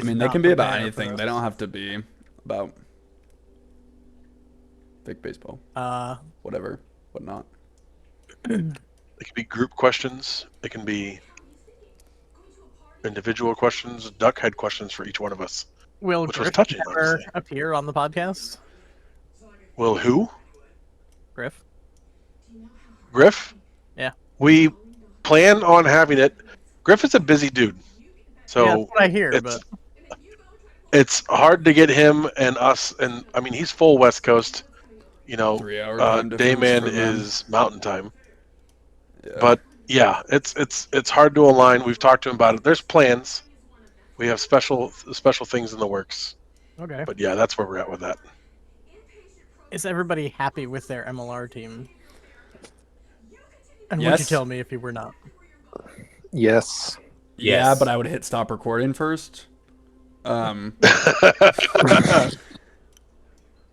mean, they can be about anything. They don't have to be about fake baseball, whatever, whatnot. It can be group questions. It can be individual questions, duck head questions for each one of us. Will Which was Griff touching, ever honestly. appear on the podcast? Will who? Griff? Griff? Yeah. We plan on having it. Griff is a busy dude. So Yeah, that's what I hear, it's, but it's hard to get him and us, and I mean, he's full West Coast. 3 hour time difference Dayman for them. is Mountain Time. Yeah. But yeah, it's hard to align. We've talked to him about it. There's plans. We have special things in the works. okay. But yeah, that's where we're at with that. Is everybody happy with their MLR team? And would Yes. you tell me if you were not? Yes. Yeah, Yes. but I would hit stop recording first.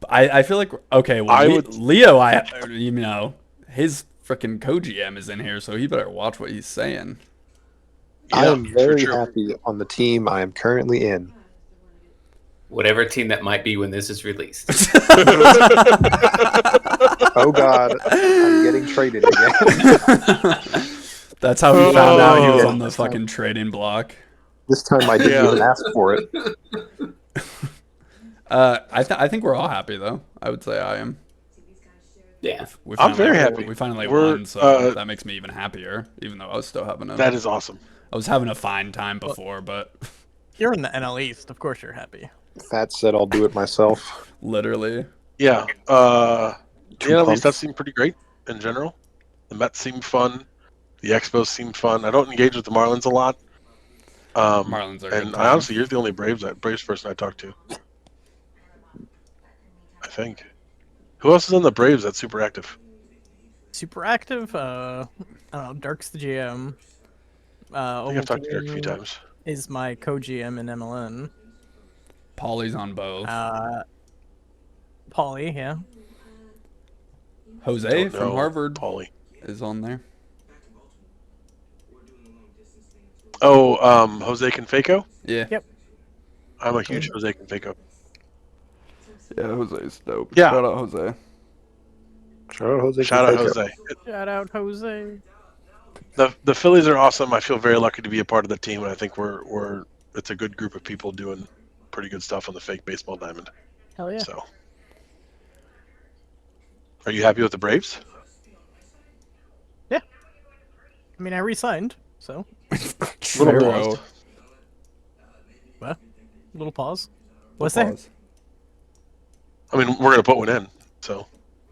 I feel like okay. Well, I would- Leo, his freaking co-GM is in here, so he better watch what he's saying. I Yeah, am very true. happy on the team I am currently in. Whatever team that might be when this is released. Oh God, I'm getting traded again. That's how he found out he was Oh. on the fucking trading block. This time I didn't Yeah. even ask for it. I think we're all happy though. I would say I am. Yeah. We I'm very happy. We finally We're, won, so that makes me even happier. Even though I was still having That is awesome. I was having a fine time before, but You're in the NL East, of course you're happy. Fat said I'll do it myself. literally, Yeah. Two At least that pumps. seemed pretty great in general. The Mets seemed fun. The Expos seemed fun. I don't engage with the Marlins a lot. Marlins are. a And good I time. honestly, you're the only Braves person I talked to. I think. Who else is in the Braves that's super active? Super active. I don't know. Dirk's the GM. I think I've talked to Dirk a few Ovaltine times. is my co-GM in MLN. Paulie's on both. Paulie, yeah. Jose Don't from know Harvard Paulie. is on there. Oh, Jose Canseco? Yeah. Yep. I'm a huge Jose Canseco. Yeah, Jose's dope. Yeah. Shout out Jose. Shout out Jose. Shout out Canseco. Jose. Shout out Jose. The Phillies are awesome. I feel very lucky to be a part of the team, and I think it's a good group of people doing pretty good stuff on the fake baseball diamond. Hell yeah. So, are you happy with the Braves? I mean, I re-signed, so Little Trero. paused. little pause. Little What's that? pause. I mean, we're gonna put one in. So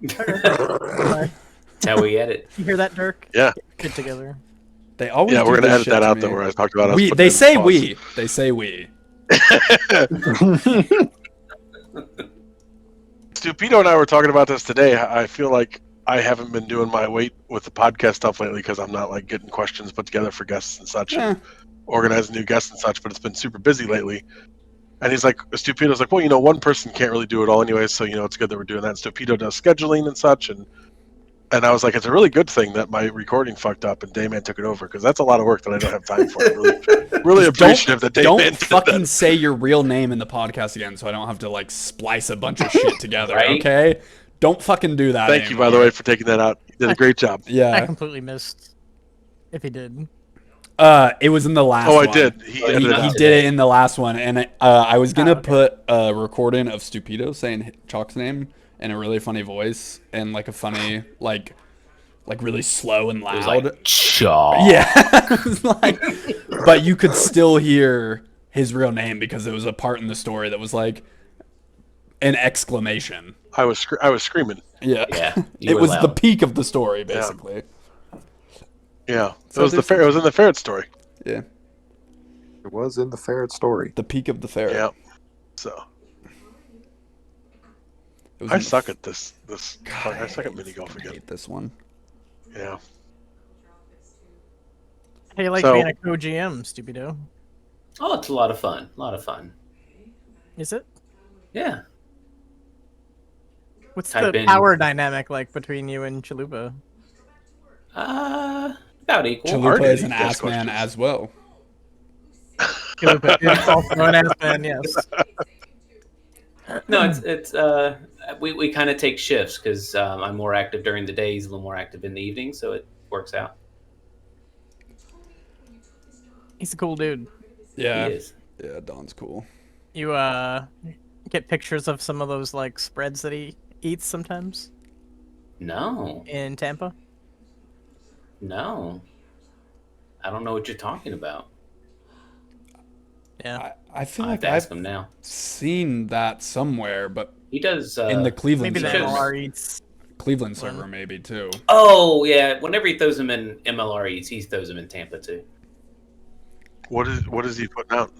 Sorry. That's how we edit. You hear that, Dirk? yeah, Get together. They always yeah, do we're gonna this edit shit that to out me. though, where I talked about us. We. putting They in say pause. we. They say we. Stupido and I were talking about this today. I feel like I haven't been doing my weight with the podcast stuff lately because I'm not like getting questions put together for guests and such, and organizing new guests and such. But it's been super busy lately. And he's like, Stupido's like, well, you know, one person can't really do it all anyway, so you know, it's good that we're doing that. And Stupido does scheduling and such, and I was like, it's a really good thing that my recording fucked up and Dayman took it over because that's a lot of work that I don't have time for. I'm really appreciative that Dayman Don't did fucking that. say your real name in the podcast again, so I don't have to like splice a bunch of shit together. Right? Okay? Don't fucking do that. Thank you, by the way, for taking that out. You did a great job. I Yeah. completely missed if he did. It was in the last Oh, one. I did. He Oh, edited it He out. did it in the last one, and I was gonna okay. put a recording of Stupido saying Chalk's name in a really funny voice and like a funny like really slow and It was loud. like, Chaw. Yeah, It was like, but you could still hear his real name because it was a part in the story that was like an exclamation. I was screaming. Yeah, Yeah, you it were was the loud. peak of the story basically. Yeah, So it was there's it was in the ferret story. Yeah, It was in the ferret story. the peak of the ferret. Yeah. So It was I in the suck at this. I suck at mini golf I again. hate this one. Yeah. How you like So- being a co-GM, Stupido? Oh, it's a lot of fun. A lot of fun. Is it? Yeah. What's Type the in- power dynamic like between you and Chalupa? About equal. Chalupa Artie, is an you guys ass man questions. as well. Chalupa is also an ass man, yes. No, it's we kind of take shifts because I'm more active during the days, a little more active in the evening, so it works out. He's a cool dude. Yeah, He is. yeah. Don's cool. You get pictures of some of those like spreads that he eats sometimes No, in Tampa? no. I don't know what you're talking about. Yeah. I feel I have like to ask I've him now. seen that somewhere, but He does in the Cleveland Maybe the shows. server, MLR eats. Cleveland server maybe too. Oh yeah, whenever he throws them in MLR Eats, he throws them in Tampa too. What is he putting out?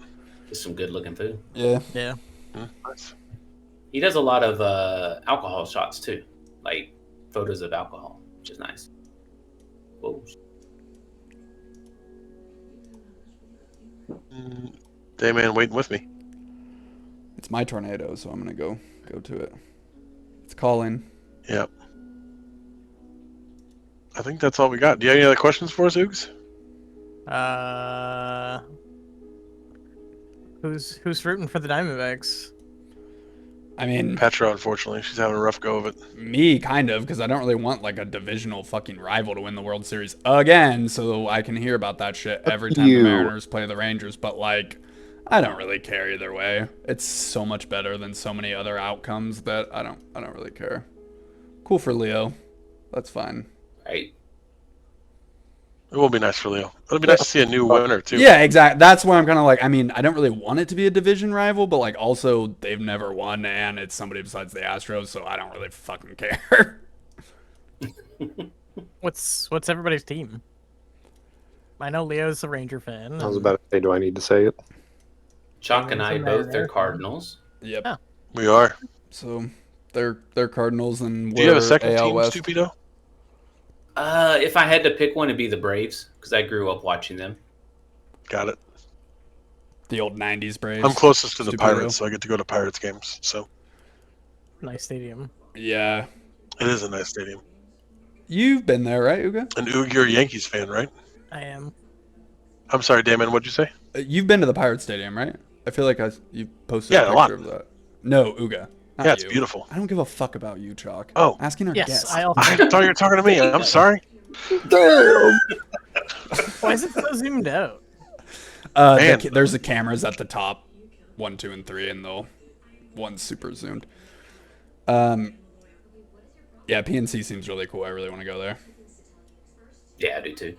Just some good looking food. Yeah, Yeah. Nice. He does a lot of alcohol shots too, like photos of alcohol, which is nice. Whoa. Dayman waiting with me. it's my tornado, so I'm gonna go to it. It's calling. Yep. I think that's all we got. Do you have any other questions for us, Oogs? Who's rooting for the Diamondbacks? I mean, Petra, unfortunately, she's having a rough go of it. me kind of, because I don't really want like a divisional fucking rival to win the World Series again, so I can hear about that shit every time the you. Mariners play the Rangers. But like, I don't really care either way. It's so much better than so many other outcomes that I don't really care. Cool for Leo. That's fine. Right. It will be nice for Leo. It'll be nice to see a new winner too. Yeah, exactly. That's why I'm kind of like, I mean, I don't really want it to be a division rival, but like also they've never won and it's somebody besides the Astros, so I don't really fucking care. What's everybody's team? I know Leo's a Ranger fan. I was about to say, do I need to say it? Chuck and I It's a both are Mariner. Cardinals. Yep. Oh. We are. So they're Cardinals and Do you have a we're second AL team, West. Stupido? If I had to pick one, it'd be the Braves because I grew up watching them. Got it. The old '90s Braves. I'm closest to the Stupido. Pirates, so I get to go to Pirates games. So Nice stadium. Yeah. it is a nice stadium. You've been there, right, Ooga? And Oog, you're a Yankees fan, right? I am. I'm sorry, Damon. What'd you say? You've been to the Pirates Stadium, right? I feel like you posted Yeah, a a lot. picture of that. No, Ooga. Not Yeah, it's you. beautiful. I don't give a fuck about you, Chalk. Oh. Asking our Yes, guests. I also. I thought you were talking to me. I'm sorry. Damn. Why is it so zoomed out? Man. There's the cameras at the top, 1, 2, and 3, and the one's super zoomed. Yeah, PNC seems really cool. I really want to go there. Yeah, I do too.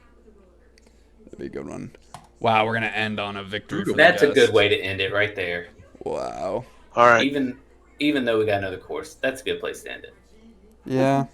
That'd be a good one. Wow, we're gonna end on a victory. For That's the a good guest. way to end it right there. Wow. All right. Even even though we got another course, that's a good place to end it. Yeah.